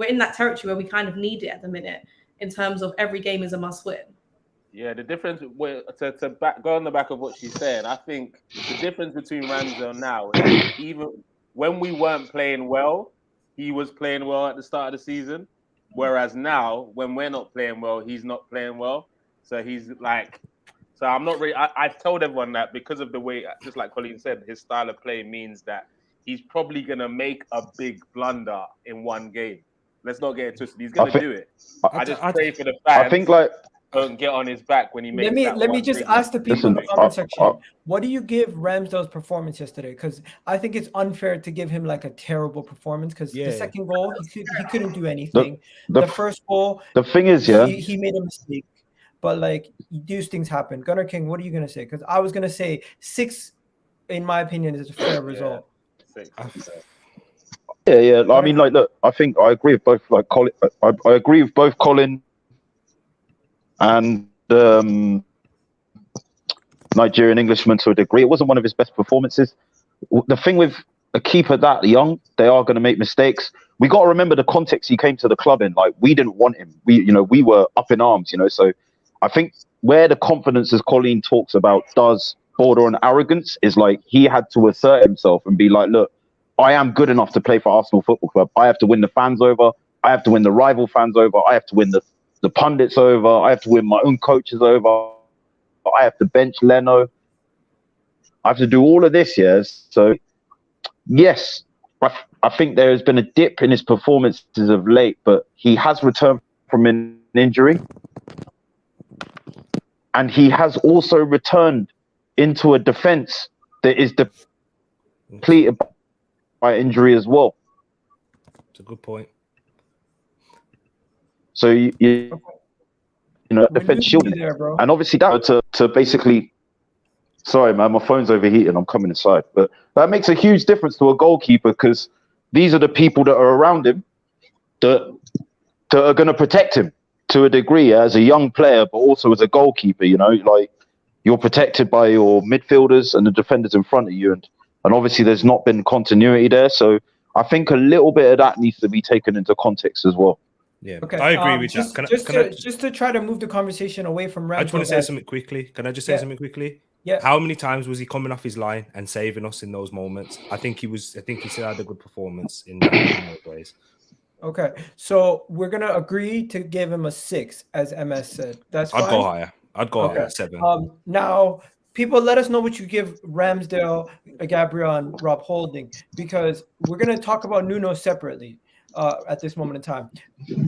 [SPEAKER 4] in that territory where we kind of need it at the minute, in terms of every game is a must win.
[SPEAKER 11] Yeah, the difference, to go on the back of what she's saying, I think the difference between Ramsdale now is even when we weren't playing well, he was playing well at the start of the season. Whereas now, when we're not playing well, he's not playing well. So he's like, so I'm not really, I've told everyone that because of the way, just like Colleen said, his style of play means that he's probably going to make a big blunder in one game. Let's not get it twisted. He's going to do it. I just pray for the fans.
[SPEAKER 6] I think like
[SPEAKER 11] don't get on his back when he makes
[SPEAKER 1] Let me just ask the people in the comment section, what do you give Ramsdale's performance yesterday? Because I think it's unfair to give him like a terrible performance, because the second goal, he couldn't do anything. The first goal,
[SPEAKER 6] the thing is,
[SPEAKER 1] he made a mistake. But like, these things happen. Gunnar King, what are you going to say? Because I was going to say 6, in my opinion, is a fair result.
[SPEAKER 6] Yeah. I mean, like, look, I think I agree with both. Like, Colin, I agree with both Colin and Nigerian Englishman to a degree. It wasn't one of his best performances. The thing with a keeper that young, they are going to make mistakes. We got to remember the context he came to the club in. Like, we didn't want him. We were up in arms. So I think where the confidence, as Colleen talks about, does border on arrogance, is like he had to assert himself and be like, look, I am good enough to play for Arsenal Football Club. I have to win the fans over. I have to win the rival fans over. I have to win the pundits over. I have to win my own coaches over. I have to bench Leno. I have to do all of this, yes. So, yes, I think there has been a dip in his performances of late, but he has returned from an injury. And he has also returned into a defense that is depleted by injury as well.
[SPEAKER 5] It's a good point.
[SPEAKER 6] So, you know, defense shielding there, bro. And obviously that to basically... Sorry, man, my phone's overheating. I'm coming inside. But that makes a huge difference to a goalkeeper because these are the people that are around him that are going to protect him to a degree as a young player, but also as a goalkeeper, you know, like you're protected by your midfielders and the defenders in front of you. And obviously there's not been continuity there. So I think a little bit of that needs to be taken into context as well.
[SPEAKER 5] Yeah,
[SPEAKER 6] okay.
[SPEAKER 5] I agree with that.
[SPEAKER 1] Just to try to move the conversation away from Ramsdale.
[SPEAKER 5] I just want to say something quickly. Can I just say something quickly?
[SPEAKER 1] Yeah.
[SPEAKER 5] How many times was he coming off his line and saving us in those moments? I think he still had a good performance in those ways.
[SPEAKER 1] Okay, so we're gonna agree to give him a 6, as MS said. That's fine.
[SPEAKER 5] I'd go higher. I'd go higher, 7.
[SPEAKER 1] Now, people, let us know what you give Ramsdale, Gabriel, and Rob Holding, because we're gonna talk about Nuno separately at this moment in time.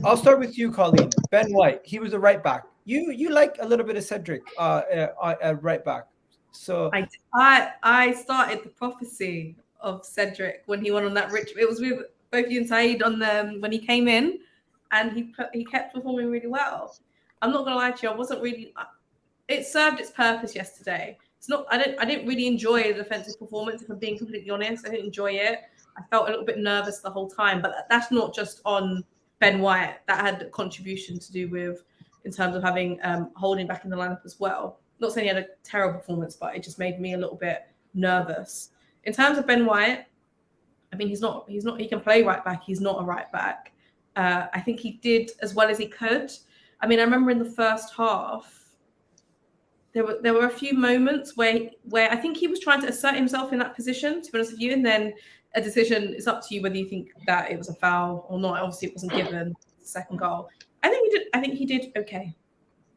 [SPEAKER 1] I'll start with you, Colleen. Ben White, he was a right back. You like a little bit of Cedric at right back. So
[SPEAKER 4] I started the prophecy of Cedric when he went on that rich. It was with both you and Saeed on when he came in, and he kept performing really well. I'm not gonna lie to you, I wasn't really. It served its purpose yesterday. It's not. I didn't really enjoy the defensive performance. If I'm being completely honest, I didn't enjoy it. I felt a little bit nervous the whole time. But that's not just on Ben White. That had a contribution to do with in terms of having Holding back in the lineup as well. Not saying he had a terrible performance, but it just made me a little bit nervous. In terms of Ben White, I mean, he's not. He can play right back. He's not a right back. I think he did as well as he could. I mean, I remember in the first half, there were a few moments where I think he was trying to assert himself in that position, to be honest with you, and then a decision. It's up to you whether you think that it was a foul or not. Obviously, it wasn't given the second goal. I think he did okay.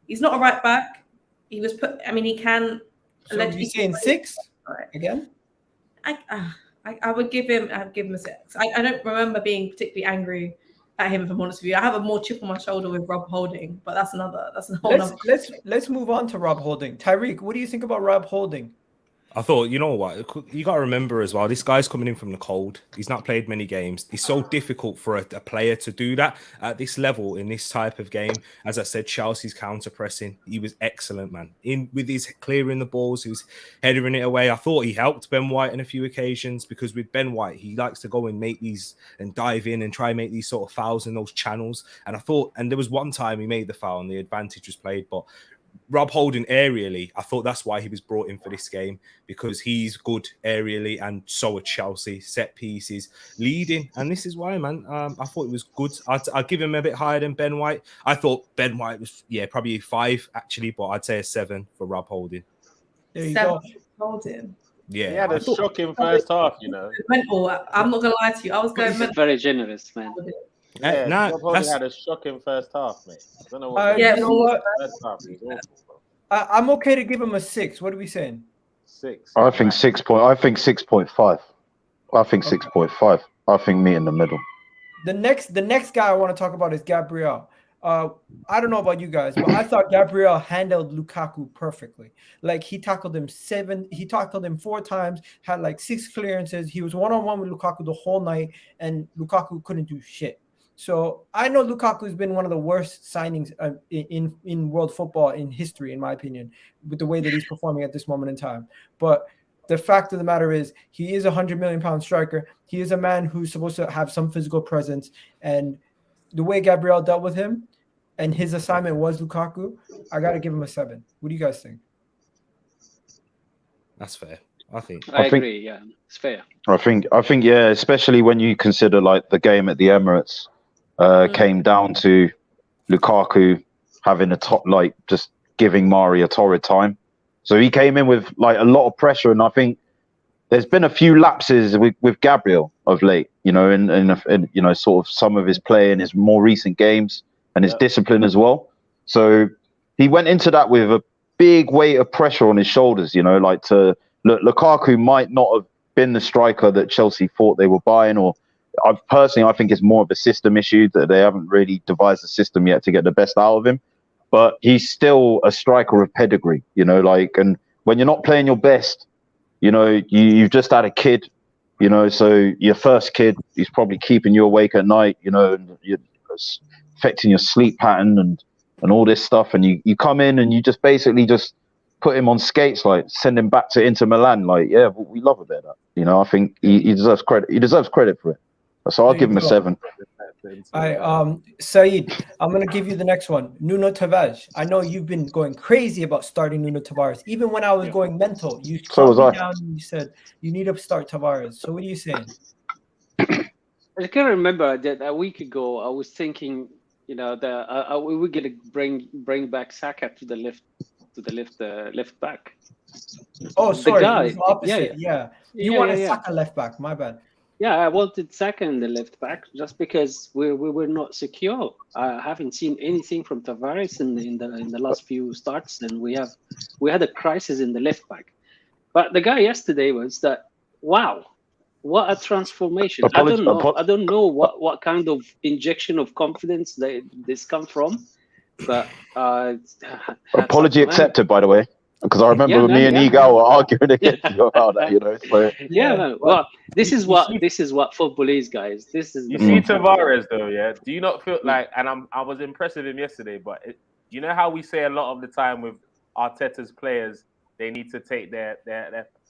[SPEAKER 4] He's not a right back. He was put. I mean, he can.
[SPEAKER 1] So you saying 6 again?
[SPEAKER 4] I would give him. I'd give him a 6. I don't remember being particularly angry at him, if I'm honest with you. I have a more chip on my shoulder with Rob Holding, but that's a whole nother.
[SPEAKER 1] Let's move on to Rob Holding. Tyreek, what do you think about Rob Holding?
[SPEAKER 5] I thought, you know what, you got to remember as well, this guy's coming in from the cold. He's not played many games. It's so difficult for a player to do that at this level in this type of game. As I said, Chelsea's counter-pressing. He was excellent, man. With his clearing the balls, he was headering it away. I thought he helped Ben White on a few occasions because with Ben White, he likes to go and make these and dive in and try and make these sort of fouls in those channels. And I thought, and there was one time he made the foul and the advantage was played, but Rob Holding aerially, I thought that's why he was brought in for this game, because he's good aerially and so are Chelsea, set pieces, leading. And this is why, man, I thought it was good. I'd give him a bit higher than Ben White. I thought Ben White was, probably a 5 actually, but I'd say a 7 for Rob Holding.
[SPEAKER 1] There you go.
[SPEAKER 4] Holding.
[SPEAKER 5] Yeah.
[SPEAKER 11] He had a shocking first half, you know.
[SPEAKER 4] Mental. I'm not going to lie to you. I was going mental.
[SPEAKER 8] Very generous, man.
[SPEAKER 11] Yeah, Rob Holding had a shocking first half, mate. I don't know what.
[SPEAKER 1] You know what?
[SPEAKER 11] First half, he was awful,
[SPEAKER 1] I'm okay to give him a 6. What are we saying?
[SPEAKER 11] 6.
[SPEAKER 6] I think 6 point. I think 6.5. I think 6.5. I think me in the middle.
[SPEAKER 1] The next guy I want to talk about is Gabriel. I don't know about you guys, but I thought Gabriel handled Lukaku perfectly. Like he tackled him 4 times, had like 6 clearances. He was one-on-one with Lukaku the whole night, and Lukaku couldn't do shit. So I know Lukaku has been one of the worst signings in world football in history, in my opinion, with the way that he's performing at this moment in time. But the fact of the matter is, he is a £100 million striker. He is a man who's supposed to have some physical presence. And the way Gabriel dealt with him and his assignment was Lukaku, I got to give him a 7. What do you guys think?
[SPEAKER 5] That's fair. I think.
[SPEAKER 8] I agree. Yeah, it's fair.
[SPEAKER 6] I think. Yeah, especially when you consider like the game at the Emirates. Came down to Lukaku having a top, like just giving Mari a torrid time. So he came in with like a lot of pressure, and I think there's been a few lapses with Gabriel of late. You know, in you know sort of some of his play in his more recent games and his discipline as well. So he went into that with a big weight of pressure on his shoulders. You know, like to look, Lukaku might not have been the striker that Chelsea thought they were buying, or I think it's more of a system issue that they haven't really devised a system yet to get the best out of him. But he's still a striker of pedigree, you know, like, and when you're not playing your best, you know, you've just had a kid, you know, so your first kid is probably keeping you awake at night, you know, and it's affecting your sleep pattern and all this stuff. And you come in and you just basically just put him on skates, like send him back to Inter Milan. Like, yeah, we love a bit of that. You know, I think he deserves credit. He deserves credit for it. So I'll give him a 7.
[SPEAKER 1] All right, Saeed, I'm going to give you the next one. Nuno Tavares. I know you've been going crazy about starting Nuno Tavares. Even when I was going mental, you calmed me down and you said you need to start Tavares. So what are you saying?
[SPEAKER 8] I can remember that a week ago I was thinking, you know, we were going to bring back Saka to the left back.
[SPEAKER 1] Oh, sorry,
[SPEAKER 8] the guy,
[SPEAKER 1] it was the opposite. Yeah. You wanted Saka left back. My bad.
[SPEAKER 8] Yeah, I wanted Saka in the left back just because we were not secure. I haven't seen anything from Tavares in the last few starts, and we had a crisis in the left back. But the guy yesterday was that, wow, what a transformation! I don't know what kind of injection of confidence this come from, but
[SPEAKER 6] apology accepted, by the way. Because I remember me and Egal were arguing against you about that, you know. So.
[SPEAKER 8] Man. Well, this is what football is, guys.
[SPEAKER 11] You see Tavares though, yeah. Do you not feel like? And I was impressed with him yesterday, but you know how we say a lot of the time with Arteta's players, they need to take their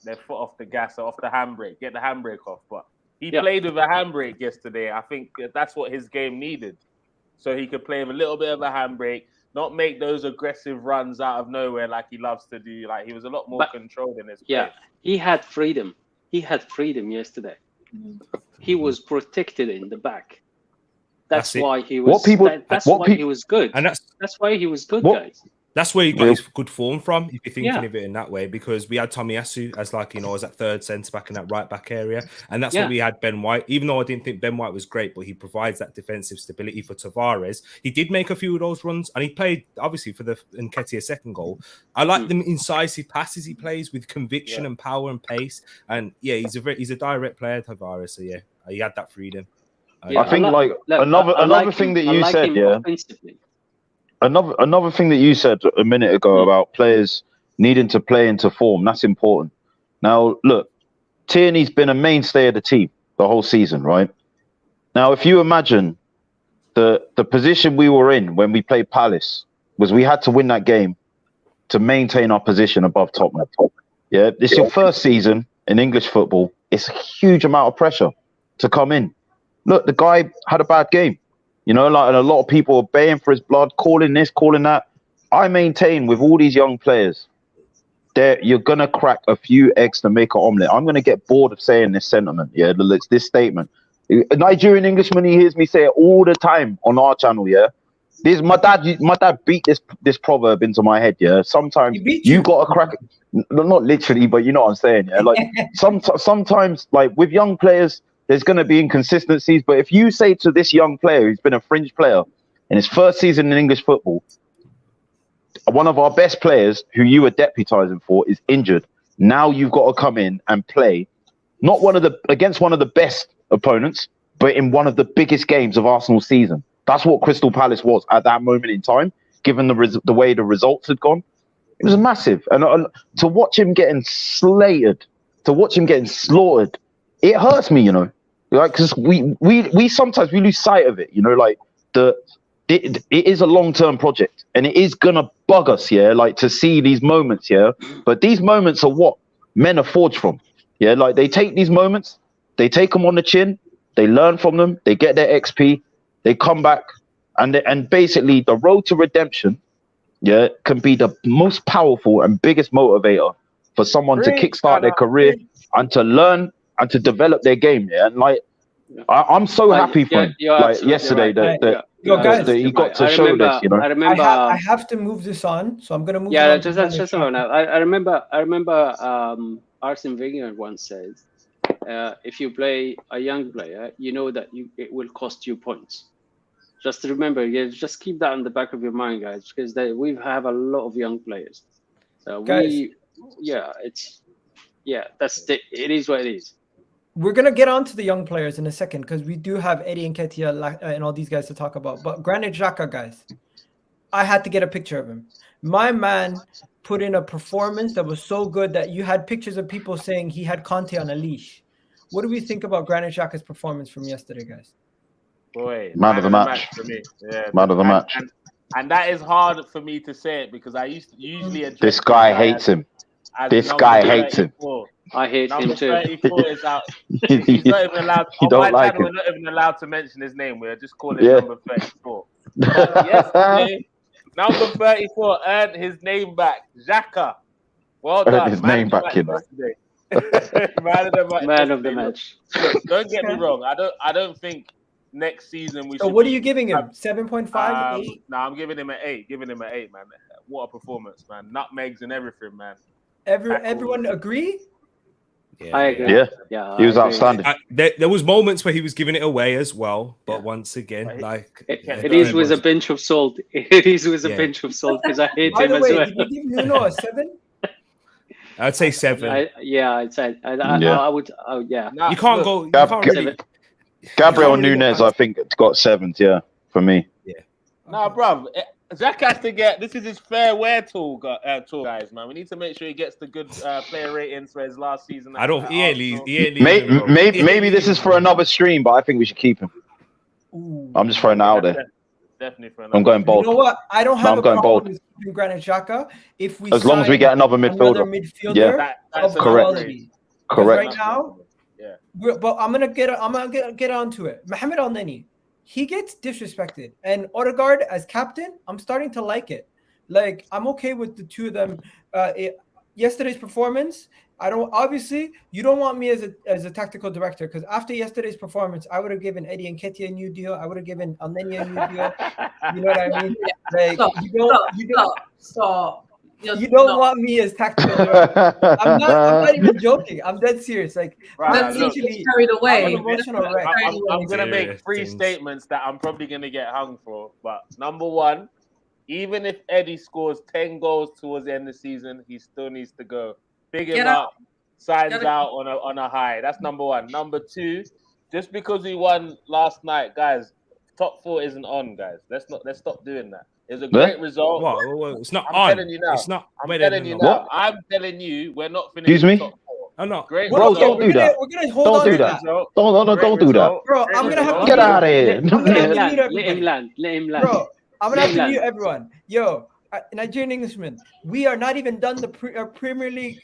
[SPEAKER 11] foot off the gas or off the handbrake, get the handbrake off. But he played with a handbrake yesterday. I think that's what his game needed, so he could play with a little bit of a handbrake. Not make those aggressive runs out of nowhere like he loves to do. Like he was a lot more controlled in his play.
[SPEAKER 8] Yeah, he had freedom. He had freedom yesterday. He was protected in the back. That's why he was. That's why he was good. And that's why he was good, guys.
[SPEAKER 5] That's where he got his good form from, if you're thinking of it in that way, because we had Tomiyasu as as that third centre back in that right back area, and that's what we had Ben White. Even though I didn't think Ben White was great, but he provides that defensive stability for Tavares. He did make a few of those runs, and he played obviously for the Nketiah second goal. I like the incisive passes he plays with conviction and power and pace, and he's a direct player, Tavares. So he had that freedom.
[SPEAKER 6] I think another thing that you said, Another thing that you said a minute ago about players needing to play into form, that's important. Now, look, Tierney's been a mainstay of the team the whole season, right? Now, if you imagine the position we were in when we played Palace was we had to win that game to maintain our position above Tottenham. Yeah, this is your first season in English football. It's a huge amount of pressure to come in. Look, the guy had a bad game. You know, like, and a lot of people are baying for his blood, calling this, calling that. I maintain with all these young players, you're going to crack a few eggs to make an omelette. I'm going to get bored of saying this sentiment, this statement. A Nigerian Englishman, he hears me say it all the time on our channel, My dad beat this proverb into my head, Sometimes you got to crack it. Not literally, but you know what I'm saying, Like, sometimes, like, with young players, there's going to be inconsistencies, but if you say to this young player who's been a fringe player in his first season in English football, one of our best players who you were deputising for is injured. Now you've got to come in and play not against one of the best opponents, but in one of the biggest games of Arsenal's season. That's what Crystal Palace was at that moment in time, given the way the results had gone. It was massive, and to watch him getting slaughtered, it hurts me, Like, because we sometimes lose sight of it, like it is a long-term project and it is gonna bug us, like to see these moments, but these moments are what men are forged from, like they take these moments, they take them on the chin, they learn from them, they get their XP, they come back, and basically the road to redemption, can be the most powerful and biggest motivator for someone to kickstart their career and to learn and to develop their game, and like I'm so happy for him. Like yesterday, that he got to show this.
[SPEAKER 8] I remember.
[SPEAKER 1] I have to move this on, so I'm gonna move.
[SPEAKER 8] Yeah, just a moment. I remember. Arsene Wenger once said, "If you play a young player, you know that it will cost you points." Just remember, just keep that in the back of your mind, guys, because we have a lot of young players. So it is what it is.
[SPEAKER 1] We're gonna get on to the young players in a second because we do have Eddie Nketiah and all these guys to talk about. But Granit Xhaka, guys, I had to get a picture of him. My man put in a performance that was so good that you had pictures of people saying he had Conte on a leash. What do we think about Granit Xhaka's performance from yesterday, guys?
[SPEAKER 11] Boy,
[SPEAKER 6] Man of the match
[SPEAKER 11] for me. Yeah,
[SPEAKER 6] Man of the match.
[SPEAKER 11] And that is hard for me to say it because I usually address
[SPEAKER 6] This guy hates him. This guy hates him.
[SPEAKER 8] I hate him too.
[SPEAKER 11] 34 is out. He's not even allowed.
[SPEAKER 6] You don't like him.
[SPEAKER 11] We're not even allowed to mention his name. We're just calling number 34. But yesterday, number 34 earned his name back. Xhaka. Well done.
[SPEAKER 6] Earned his name back, you know.
[SPEAKER 8] Man of the match.
[SPEAKER 11] Look, don't get me wrong. I don't think next season we should.
[SPEAKER 1] So what are you giving him? 7.5, 8?
[SPEAKER 11] No, I'm giving him an 8. Giving him an 8, man. What a performance, man. Nutmegs and everything, man.
[SPEAKER 1] Everyone agree?
[SPEAKER 8] Yeah, I agree.
[SPEAKER 6] Yeah, he was outstanding.
[SPEAKER 5] There was moments where he was giving it away as well, but once again, like
[SPEAKER 8] it is with a pinch of salt. It is with a pinch of salt because I hate him as well.
[SPEAKER 1] Did you give Nuno a 7?
[SPEAKER 5] I'd say 7.
[SPEAKER 8] I'd say I would. Yeah,
[SPEAKER 5] you can't go. You can't really,
[SPEAKER 6] Gabriel Nunes, I think, got 7s. Yeah, for me.
[SPEAKER 5] Yeah.
[SPEAKER 11] Nah, bruv. Zach has to get. This is his fair wear tool, guys. Man, we need to make sure he gets the good player ratings for his last season.
[SPEAKER 5] I don't. He ain't leaving.
[SPEAKER 6] Maybe this is for another stream, but I think we should keep him. I'm just throwing that out there.
[SPEAKER 11] Definitely for
[SPEAKER 6] I'm going bold.
[SPEAKER 1] You know what? I don't have a
[SPEAKER 6] going
[SPEAKER 1] problem
[SPEAKER 6] bold.
[SPEAKER 1] with keeping Granit Xhaka if we
[SPEAKER 6] as long as we get another midfielder.
[SPEAKER 1] Of
[SPEAKER 6] correct.
[SPEAKER 1] quality.
[SPEAKER 6] Correct.
[SPEAKER 1] Right now, but I'm gonna get onto it. Mohamed Elneny, he gets disrespected, and Odegaard as captain, I'm starting to like it. Like I'm okay with the two of them. Yesterday's performance, obviously you don't want me as a tactical director because after yesterday's performance, I would have given Eddie Nketiah a new deal. I would have given Elneny a new deal. You know what I mean? Like you don't want me as tactical director. I'm not even joking. I'm dead serious. Like
[SPEAKER 11] I'm
[SPEAKER 4] carried away.
[SPEAKER 11] I'm gonna make 3 statements that I'm probably gonna get hung for. But number 1, even if Eddie scores 10 goals towards the end of the season, he still needs to go. Big him up, signs out on a high. That's number 1. Number 2, just because we won last night, guys, top 4 isn't on, guys. Let's stop doing that. It's a great result.
[SPEAKER 5] What? It's not
[SPEAKER 11] I'm
[SPEAKER 5] on.
[SPEAKER 11] telling you now.
[SPEAKER 5] It's not.
[SPEAKER 11] I'm telling you now. What? I'm telling you, we're not finishing.
[SPEAKER 6] Excuse me?
[SPEAKER 11] Top 4.
[SPEAKER 5] I'm not.
[SPEAKER 11] Great
[SPEAKER 6] Bro,
[SPEAKER 11] result.
[SPEAKER 6] don't do that.
[SPEAKER 1] We're gonna hold on to that.
[SPEAKER 6] Don't do that.
[SPEAKER 1] Bro, I'm gonna have to
[SPEAKER 6] get out of here.
[SPEAKER 8] Let him land.
[SPEAKER 1] Bro, I'm gonna have to mute everyone. Yo, Nigerian Englishman, we are not even done the Premier League.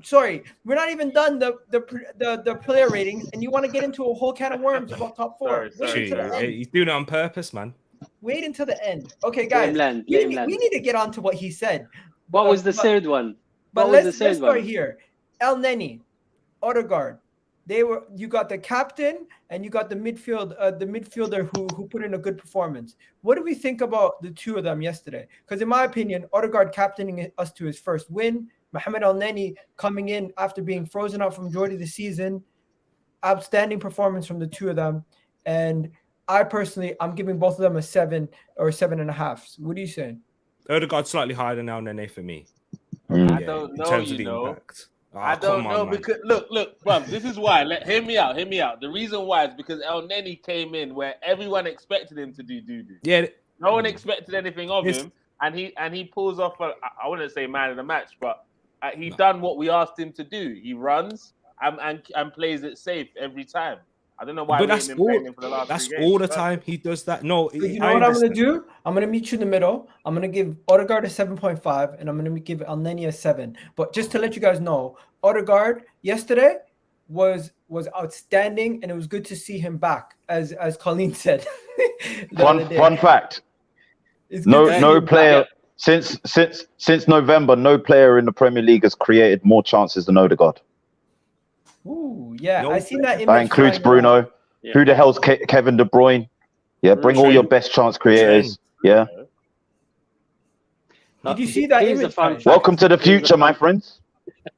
[SPEAKER 1] Sorry, we're not even done the player ratings, and you want to get into a whole can of worms about top 4.
[SPEAKER 5] He's doing it on purpose, man.
[SPEAKER 1] Wait until the end. Okay, guys, we need to get on to what he said.
[SPEAKER 8] What was the third one?
[SPEAKER 1] But let's start here. Elneny, Odegaard. You got the captain and you got the midfielder who put in a good performance. What do we think about the two of them yesterday? Because in my opinion, Odegaard captaining us to his first win, Mohamed Elneny coming in after being frozen out from majority of the season, outstanding performance from the two of them. And I personally, I'm giving both of them a 7 or 7.5. What are you saying?
[SPEAKER 5] Odegaard slightly higher than Elneny for me.
[SPEAKER 11] I don't know, impact. I don't know because look, bro. This is why. Hear me out. The reason why is because Elneny came in where everyone expected him to do doo-doo.
[SPEAKER 5] Yeah,
[SPEAKER 11] no one expected anything of him, and he pulls off. I wouldn't say man of the match, but he done what we asked him to do. He runs and plays it safe every time. I don't know why.
[SPEAKER 5] But that's all the time he does that. No,
[SPEAKER 1] you know what I'm going to do? I'm going to meet you in the middle. I'm going to give Odegaard a 7.5, and I'm going to give Elneny a 7. But just to let you guys know, Odegaard yesterday was outstanding, and it was good to see him back, as Colleen said.
[SPEAKER 6] Fun fact: no player since November, no player in the Premier League has created more chances than Odegaard.
[SPEAKER 1] Ooh, yeah, I seen that.
[SPEAKER 6] That includes Bruno. Yeah. Who the hell's Kevin De Bruyne? Yeah, bring all your best chance creators. Yeah.
[SPEAKER 1] Did you see that image?
[SPEAKER 6] Welcome to the future, my friends.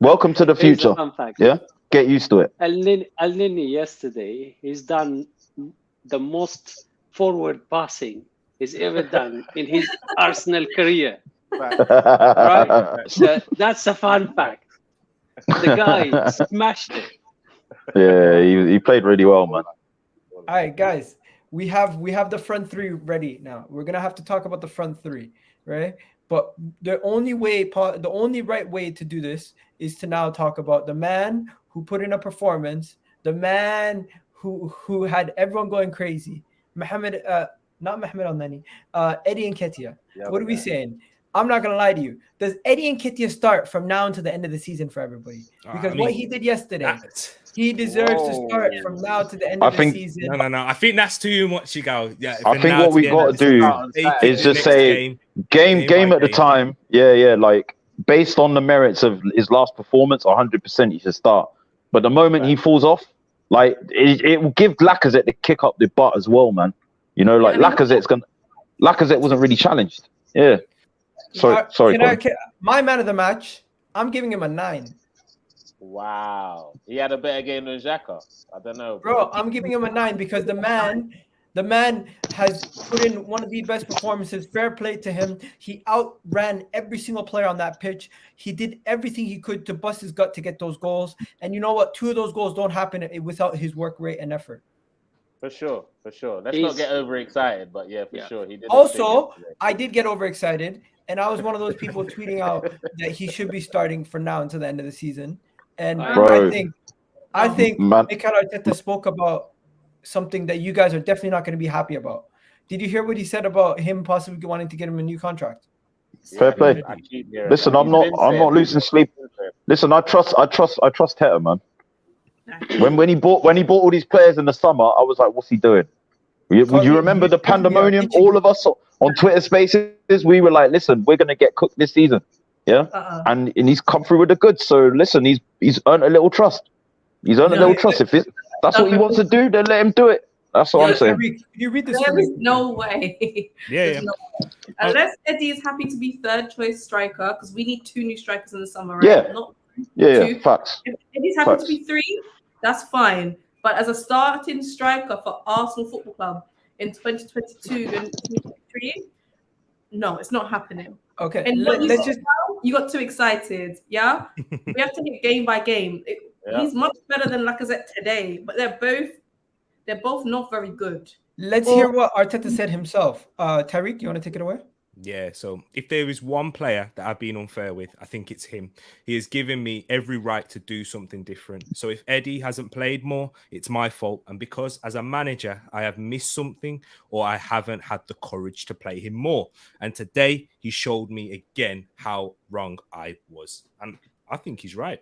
[SPEAKER 6] Welcome to the future. Yeah, get used to it.
[SPEAKER 8] Elneny yesterday, he's done the most forward passing he's ever done in his Arsenal career. Right? So that's a fun fact. The guy smashed it.
[SPEAKER 6] Yeah, he played really well, man.
[SPEAKER 1] All right, guys, we have the front three ready now. We're gonna have to talk about the front three, right? But the only right way to do this is to now talk about the man who put in a performance, the man who had everyone going crazy, not Mohamed Elneny, Eddie Nketiah. What are we saying? I'm not gonna lie to you. Does Eddie Nketiah start from now until the end of the season for everybody? Because what he did yesterday, he deserves to start from now to the end of the season.
[SPEAKER 5] No. I think that's too much, Egal. Yeah.
[SPEAKER 6] I think what we got to do is just say game at the time. Yeah. Like based on the merits of his last performance, 100% he should start. But the moment he falls off, like it will give Lacazette the kick up the butt as well, man. You know, like Lacazette wasn't really challenged. Yeah. Sorry.
[SPEAKER 1] My man of the match, I'm giving him a 9.
[SPEAKER 11] Wow, he had a better game than Xhaka. I don't know,
[SPEAKER 1] bro. I'm giving him a 9 because the man has put in one of the best performances. Fair play to him. He outran every single player on that pitch. He did everything he could to bust his gut to get those goals. And you know what? 2 of those goals don't happen without his work rate and effort.
[SPEAKER 11] For sure. Let's not get overexcited, but yeah, for sure. He did.
[SPEAKER 1] Also, I did get overexcited, and I was one of those people tweeting out that he should be starting for now until the end of the season. And I think Mikel Arteta spoke about something that you guys are definitely not going to be happy about. Did you hear what he said about him possibly wanting to get him a new contract?
[SPEAKER 6] Fair play. Listen, I'm not losing sleep. Listen, I trust Teta, man. When he bought all these players in the summer, I was like, what's he doing? Would you remember the pandemonium? All of us on Twitter Spaces, we were like, listen, we're gonna get cooked this season. Yeah. And he's come through with the goods. So listen, he's earned a little trust. If that's what he wants to do, then let him do it. That's what I'm saying.
[SPEAKER 1] Can you read this?
[SPEAKER 4] There is no way.
[SPEAKER 5] Yeah.
[SPEAKER 4] Unless Eddie is happy to be third choice striker, because we need 2 new strikers in the summer, right?
[SPEAKER 6] Yeah. Facts.
[SPEAKER 4] If Eddie's happy to be 3, that's fine. But as a starting striker for Arsenal Football Club in 2022 and 2023, no, it's not happening.
[SPEAKER 1] Okay,
[SPEAKER 4] and you got too excited. Yeah, we have to hit game by game. He's much better than Lacazette today, but they're both not very good.
[SPEAKER 1] Let's hear what Arteta said himself. Tariq, you want to take it away?
[SPEAKER 5] Yeah, so if there is one player that I've been unfair with, I think it's him. He has given me every right to do something different. So if Eddie hasn't played more, it's my fault. And because as a manager, I have missed something or I haven't had the courage to play him more. And today he showed me again how wrong I was. And I think he's right.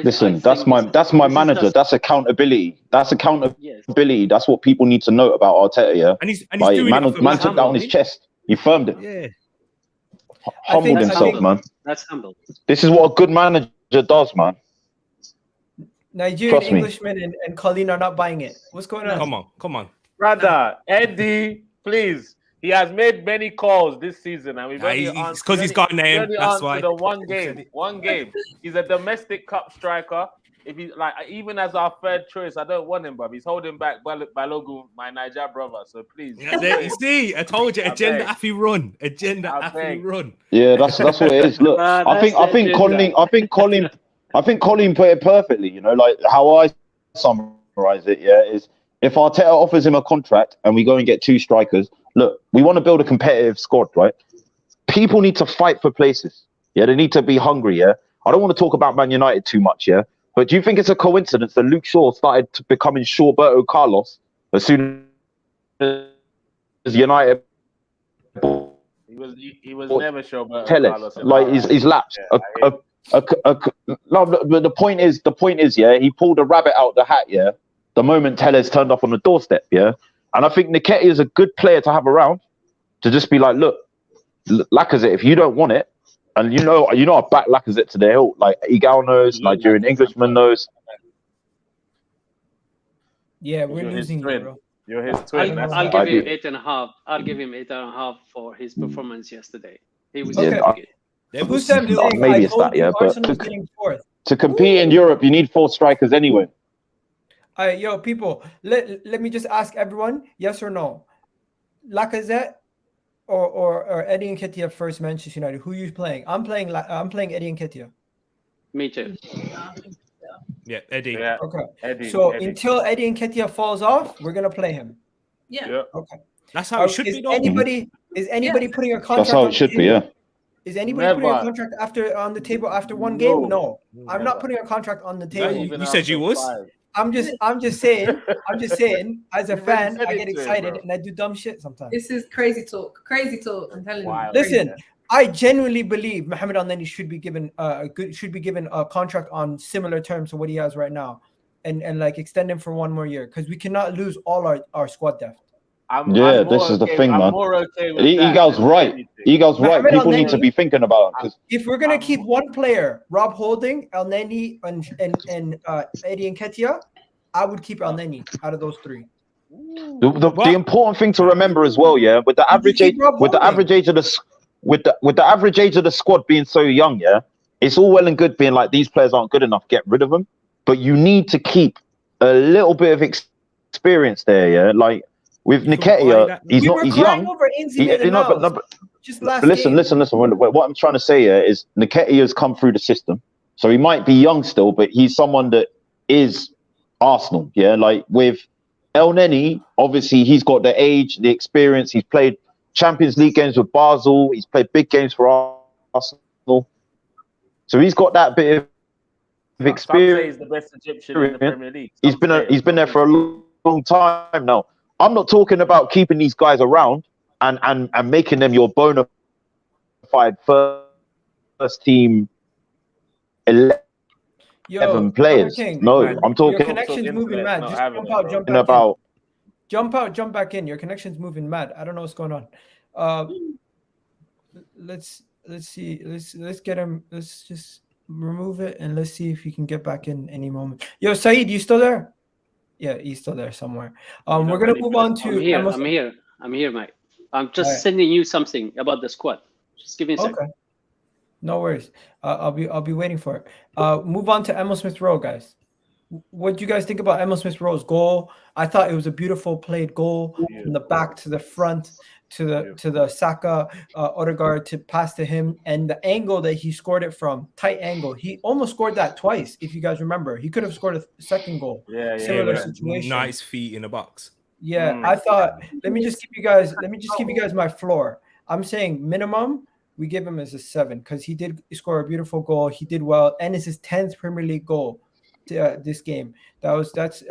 [SPEAKER 6] Listen, that's my manager. That's accountability. That's accountability. That's what people need to know about Arteta, yeah?
[SPEAKER 5] And he's doing it.
[SPEAKER 6] Man took that on his chest. He firmed it.
[SPEAKER 5] Yeah.
[SPEAKER 6] Humbled himself, man.
[SPEAKER 8] That's humble.
[SPEAKER 6] This is what a good manager does, man.
[SPEAKER 1] Nigerian Englishmen and Colleen are not buying it. What's going on?
[SPEAKER 5] Come on.
[SPEAKER 11] Brother, Eddie, please. He has made many calls this season, and we've only answered.
[SPEAKER 5] It's because he's got a name. That's why.
[SPEAKER 11] The one game. He's a domestic cup striker. If he even as our third choice, I don't want him, but he's holding back Balogun, my Niger brother. So please.
[SPEAKER 5] You see, I told you, agenda after run.
[SPEAKER 6] Yeah, that's what it is. Look, I think Colleen put it perfectly. You know, like how I summarize it. Yeah, is if Arteta offers him a contract and we go and get 2 strikers. Look, we want to build a competitive squad, right? People need to fight for places. Yeah, they need to be hungry. Yeah, I don't want to talk about Man United too much. Yeah. But do you think it's a coincidence that Luke Shaw started becoming Shawberto Carlos as soon as United?
[SPEAKER 11] He was never Shawberto Carlos.
[SPEAKER 6] Like he's lapsed. No, but the point is, yeah, he pulled a rabbit out the hat, yeah. The moment Tellez turned up on the doorstep, yeah. And I think Nketiah is a good player to have around to just be like, look, Lacazette, if you don't want it. And you know, I back Lacazette to the hilt. Like Egal knows, Nigerian Englishman knows.
[SPEAKER 1] Yeah, we're losing you, bro.
[SPEAKER 11] You're his twin.
[SPEAKER 8] I'll give him 8.5. I'll give him 8.5 for his performance yesterday. He was very good.
[SPEAKER 6] Maybe it's that, yeah. But to compete in Europe, you need 4 strikers anyway.
[SPEAKER 1] All right, yo, people, let me just ask everyone, yes or no? Lacazette or Eddie Nketiah first Manchester United? Who are you playing? I'm playing Eddie Nketiah.
[SPEAKER 8] Me too.
[SPEAKER 5] Yeah, Eddie.
[SPEAKER 11] Yeah.
[SPEAKER 1] Okay.
[SPEAKER 11] Eddie.
[SPEAKER 1] So
[SPEAKER 11] Eddie.
[SPEAKER 1] until Eddie Nketiah falls off, we're gonna play him.
[SPEAKER 4] Yeah.
[SPEAKER 11] Yeah.
[SPEAKER 1] Okay.
[SPEAKER 5] That's how it should
[SPEAKER 1] Is
[SPEAKER 5] be, though.
[SPEAKER 1] anybody putting a contract?
[SPEAKER 6] That's how
[SPEAKER 1] on
[SPEAKER 6] it should
[SPEAKER 1] the
[SPEAKER 6] be.
[SPEAKER 1] table?
[SPEAKER 6] Yeah.
[SPEAKER 1] Is anybody putting a
[SPEAKER 11] Never.
[SPEAKER 1] contract on the table after one game? No, I'm
[SPEAKER 11] Never.
[SPEAKER 1] not putting a contract on the
[SPEAKER 11] Not
[SPEAKER 1] table.
[SPEAKER 11] even
[SPEAKER 5] You said
[SPEAKER 11] after
[SPEAKER 5] you was?
[SPEAKER 11] 5.
[SPEAKER 1] I'm just saying. As a
[SPEAKER 11] You already
[SPEAKER 1] fan,
[SPEAKER 11] said
[SPEAKER 1] I
[SPEAKER 11] it
[SPEAKER 1] get
[SPEAKER 11] to him,
[SPEAKER 1] excited
[SPEAKER 11] bro.
[SPEAKER 1] and I do dumb shit sometimes.
[SPEAKER 4] This is crazy talk. Crazy talk. I'm telling
[SPEAKER 11] Wow.
[SPEAKER 4] you.
[SPEAKER 1] Listen, I genuinely believe Mohamed Elneny should be given a contract on similar terms to what he has right now, and like extend him for one more year because we cannot lose all our squad depth.
[SPEAKER 6] This is the thing, man.
[SPEAKER 11] I'm more okay with that
[SPEAKER 6] Egal's
[SPEAKER 11] than
[SPEAKER 6] right.
[SPEAKER 11] anything.
[SPEAKER 6] Egal's right.
[SPEAKER 1] Mohamed
[SPEAKER 6] People need to
[SPEAKER 1] Elneny-
[SPEAKER 6] be thinking about it.
[SPEAKER 1] If we're gonna keep one player, Rob Holding, Elneny, and Eddie Nketiah, I would keep Elneny out of those three.
[SPEAKER 6] The important thing to remember as well, yeah, with the average age, with the average age of the average age of the squad being so young, yeah, it's all well and good being like these players aren't good enough, get rid of them, but you need to keep a little bit of experience there, yeah. Like with Nketiah, he's young. Listen. What I'm trying to say here is Nketiah's come through the system, so he might be young still, but he's someone that is Arsenal, yeah. Like with Elneny, obviously he's got the age, the experience. He's played Champions League games with Basel. He's played big games for Arsenal, so he's got that bit of experience.
[SPEAKER 11] Some say he's the best Egyptian in the Premier League.
[SPEAKER 6] He's been there for a long time now. I'm not talking about keeping these guys around and making them your bona fide first team 11 players. No, I'm talking.
[SPEAKER 1] Your connection's moving mad. Just jump out, jump back in. Jump out, jump back in. Your connection's moving mad. I don't know what's going on. Let's see. Let's get him. Let's just remove it and let's see if he can get back in any moment. Yo, Saeed, you still there? Yeah, he's still there somewhere. We're gonna move on to.
[SPEAKER 8] I'm here, mate. I'm just sending you something about the squad. Just give me a second.
[SPEAKER 1] Okay. No worries. I'll be waiting for it. Move on to Emile Smith Rowe, guys. What do you guys think about Emile Smith Rowe's goal? I thought it was a beautiful played goal from the back to the front to the Saka Odegaard to pass to him, and the angle that he scored it from, tight angle. He almost scored that twice, if you guys remember. He could have scored a second goal. Similar situation.
[SPEAKER 5] Nice feet in a box.
[SPEAKER 1] Yeah, I thought. Let me just give you guys my floor. I'm saying minimum we give him as a 7 because he did score a beautiful goal. He did well, and it's his 10th Premier League goal this game. That's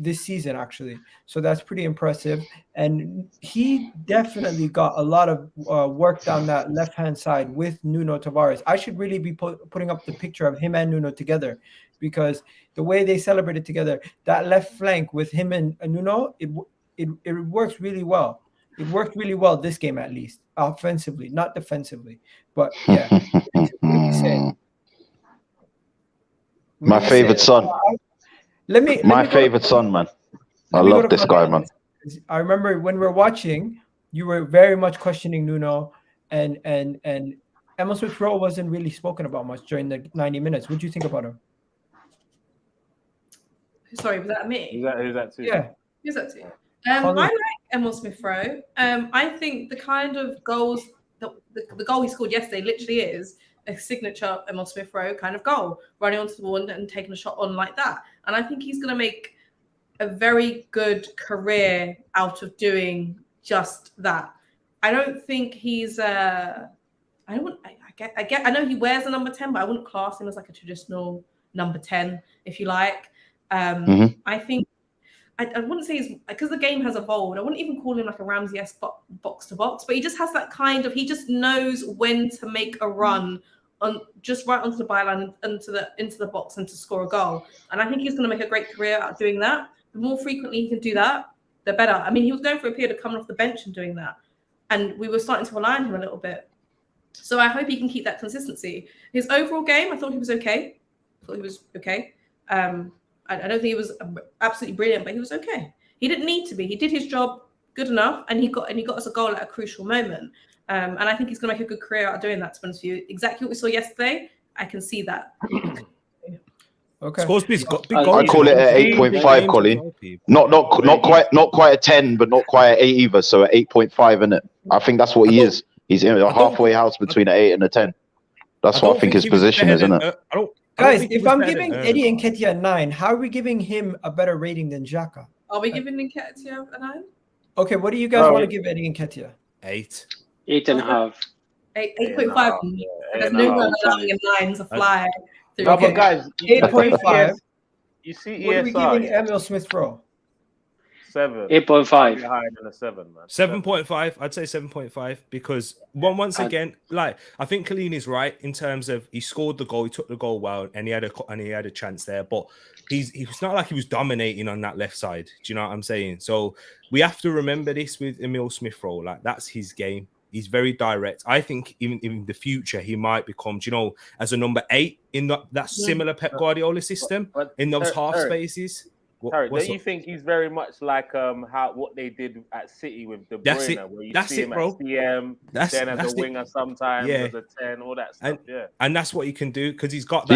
[SPEAKER 1] this season actually. So that's pretty impressive. And he definitely got a lot of work down that left-hand side with Nuno Tavares. I should really be putting up the picture of him and Nuno together because the way they celebrated together, that left flank with him and Nuno, it works really well. It worked really well this game, at least offensively, not defensively. But yeah,
[SPEAKER 6] my favorite son. My favorite son, man. I love this guy, man.
[SPEAKER 1] I remember when we were watching, you were very much questioning Nuno, and Emile Smith Rowe wasn't really spoken about much during the 90 minutes. What do you think about him?
[SPEAKER 4] Sorry, was that me?
[SPEAKER 11] Who's that too?
[SPEAKER 1] Yeah.
[SPEAKER 4] Who's that too? I like Emile Smith Rowe. I think the kind of goals, the goal he scored yesterday literally is a signature Emile Smith Rowe kind of goal, running onto the wall and taking a shot on like that. And I think he's going to make a very good career out of doing just that. I don't think he's I know he wears a number 10, but I wouldn't class him as like a traditional number 10, if you like. I think I wouldn't say he's, because the game has evolved, I wouldn't even call him like a Ramsdale box to box, but he just has that kind of, he just knows when to make a run on just right onto the byline into the box and to score a goal. And I think he's going to make a great career out of doing that. The more frequently he can do that, the better. I mean, he was going for a period of coming off the bench and doing that, and we were starting to rely on him a little bit. So I hope he can keep that consistency. His overall game, I thought he was okay. I don't think he was absolutely brilliant, but he was okay. He didn't need to be. He did his job good enough, and he got us a goal at a crucial moment. And I think he's going to make a good career out of doing that. To be honest with you, exactly what we saw yesterday, I can see that.
[SPEAKER 5] Okay. Scores big goals.
[SPEAKER 6] I call it an 8.5, Colin. Not quite a 10, but not quite an 8 either. So an 8.5, isn't it? I think that's what he is. He's in a halfway house between an 8 and a 10. That's what I think his position is, isn't it?
[SPEAKER 5] I
[SPEAKER 1] Guys, if I'm giving Eddie Nketiah a 9, how are we giving him a better rating than Xhaka?
[SPEAKER 4] Are we giving Nketiah a 9?
[SPEAKER 1] Okay, what do you guys want to give Eddie Nketiah?
[SPEAKER 5] 8.
[SPEAKER 8] 8.5.
[SPEAKER 4] 8.5. There's no one allowing a 9 to fly.
[SPEAKER 11] No, but guys,
[SPEAKER 1] 8.5.
[SPEAKER 11] You see,
[SPEAKER 1] what are we giving Emile Smith Rowe?
[SPEAKER 11] 7.
[SPEAKER 8] 8.5.
[SPEAKER 11] Higher than a 7, man.
[SPEAKER 5] 7.5. I'd say 7.5 because once again, like I think Colleen is right in terms of he scored the goal, he took the goal well, and he had a chance there. But it's not like he was dominating on that left side. Do you know what I'm saying? So we have to remember this with Emile Smith Rowe. Like that's his game. He's very direct. I think even in the future he might become, as a number 8 in that similar Pep Guardiola system in those half spaces.
[SPEAKER 11] Harry, don't you think he's very much like what they did at City with De Bruyne, where you see him at CM, then as a winger sometimes, as a 10, all that stuff.
[SPEAKER 5] And that's what he can do because he's got that.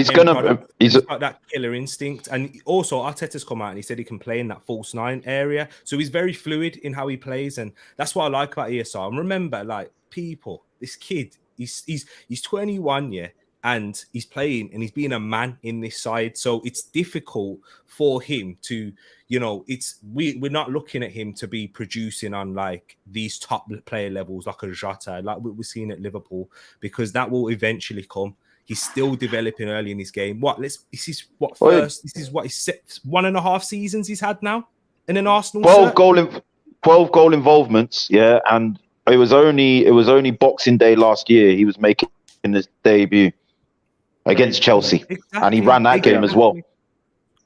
[SPEAKER 5] He's got that killer instinct, and also Arteta's come out and he said he can play in that false 9 area, so he's very fluid in how he plays, and that's what I like about ESR. And remember, like this kid, he's 21, and he's playing and he's being a man in this side. So it's difficult for him to, we're not looking at him to be producing on like these top player levels like a Jota, like we're seeing at Liverpool, because that will eventually come. He's still developing early in his game. This is what his 1.5 seasons he's had now in an Arsenal
[SPEAKER 6] 12 goal involvements, and it was only Boxing Day last year he was making his debut against Chelsea, and he ran that game as well.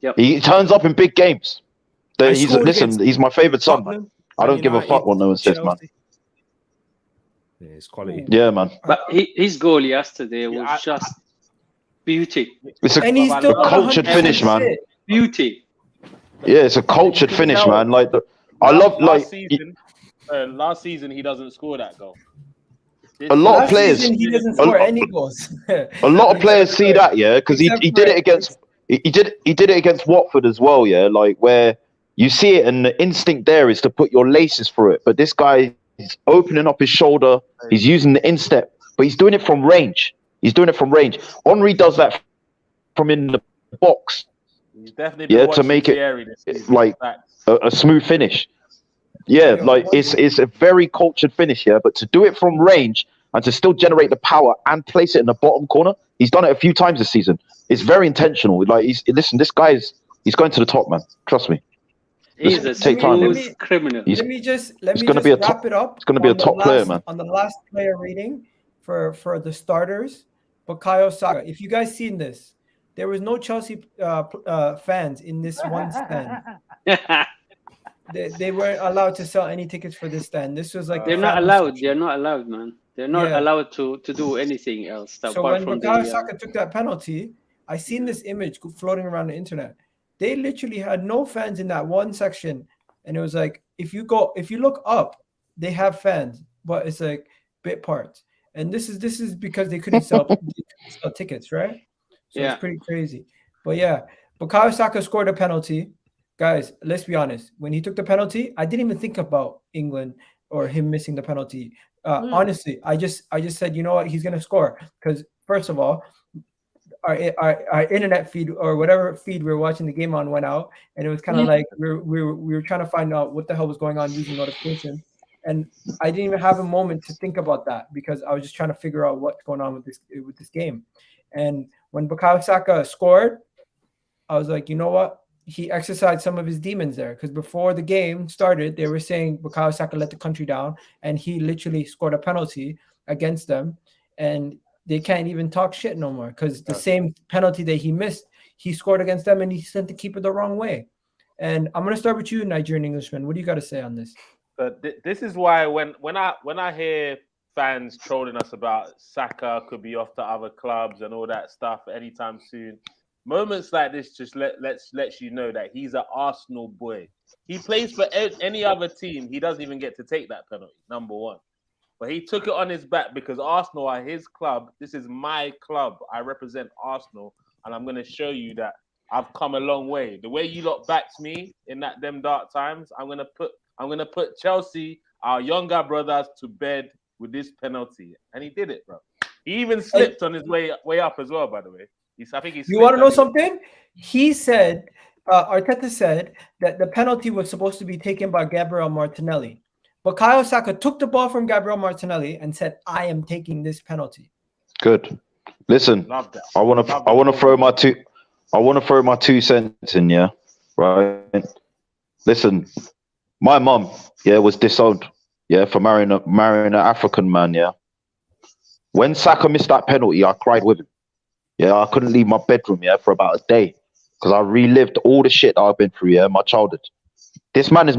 [SPEAKER 8] Yep.
[SPEAKER 6] He turns up in big games. He's my favorite son, man. I don't give a fuck what no one says, man.
[SPEAKER 5] Yeah, it's quality.
[SPEAKER 6] Yeah, man.
[SPEAKER 8] But his goal yesterday was just beauty.
[SPEAKER 6] It's a cultured finish, man.
[SPEAKER 8] Beauty.
[SPEAKER 6] Yeah, it's a cultured finish, man. Like I love
[SPEAKER 11] last season he doesn't score that goal.
[SPEAKER 6] A lot of players.
[SPEAKER 1] He doesn't score any goals.
[SPEAKER 6] A lot of players see that, because he did it against he did it against Watford as well, like where you see it and the instinct there is to put your laces through it. But this guy is opening up his shoulder. He's using the instep, but he's doing it from range. Henry does that from in the box.
[SPEAKER 11] He's definitely
[SPEAKER 6] to make it like a smooth finish. Yeah, like it's a very cultured finish here, but to do it from range and to still generate the power and place it in the bottom corner, he's done it a few times this season. It's very intentional. Like this guy he's going to the top, man. Trust me.
[SPEAKER 8] He's a smooth criminal.
[SPEAKER 1] Let me just wrap it up.
[SPEAKER 6] It's going to be a top player, man.
[SPEAKER 1] On the last player rating for the starters, Bukayo Saka. If you guys seen this, there was no Chelsea fans in this one stand. They weren't allowed to sell any tickets for this stand. This was like
[SPEAKER 8] they're not allowed. They're not allowed, man. They're not allowed to do anything else.
[SPEAKER 1] So when Bukayo Saka took that penalty, I seen this image floating around the internet. They literally had no fans in that one section, and it was like if you look up, they have fans, but it's like bit parts. And this is because they couldn't sell tickets, right? So it's pretty crazy. But yeah, Bukayo Saka scored a penalty. Guys, let's be honest. When he took the penalty, I didn't even think about England or him missing the penalty. Honestly, I just said, you know what, he's gonna score because first of all, our internet feed or whatever feed we were watching the game on went out, and it was kind of like we were trying to find out what the hell was going on using notification, and I didn't even have a moment to think about that because I was just trying to figure out what's going on with this game. And when Bukayo Saka scored, I was like, you know what? He exercised some of his demons there because before the game started, they were saying Bukayo Saka let the country down, and he literally scored a penalty against them, and they can't even talk shit no more because the same penalty that he missed, he scored against them, and he sent the keeper the wrong way. And I'm gonna start with you, Nigerian Englishman. What do you got to say on this?
[SPEAKER 11] But this is why when I hear fans trolling us about Saka could be off to other clubs and all that stuff anytime soon. Moments like this just lets you know that he's an Arsenal boy. He plays for any other team. He doesn't even get to take that penalty, number one. But he took it on his back because Arsenal are his club. This is my club. I represent Arsenal, and I'm going to show you that I've come a long way. The way you lot backed me in them dark times, I'm going to put Chelsea, our younger brothers, to bed with this penalty, and he did it, bro. He even slipped on his way up as well, by the way. I think he's.
[SPEAKER 1] You want to know something? He said, Arteta said that the penalty was supposed to be taken by Gabriel Martinelli. Bukayo Saka took the ball from Gabriel Martinelli and said, "I am taking this penalty."
[SPEAKER 6] Good. Listen, I want to throw my 2 cents in. Yeah, right. Listen, my mum, was disowned. For marrying an African man. Yeah. When Saka missed that penalty, I cried with him. I couldn't leave my bedroom. For about a day because I relived all the shit that I've been through. My childhood. This man is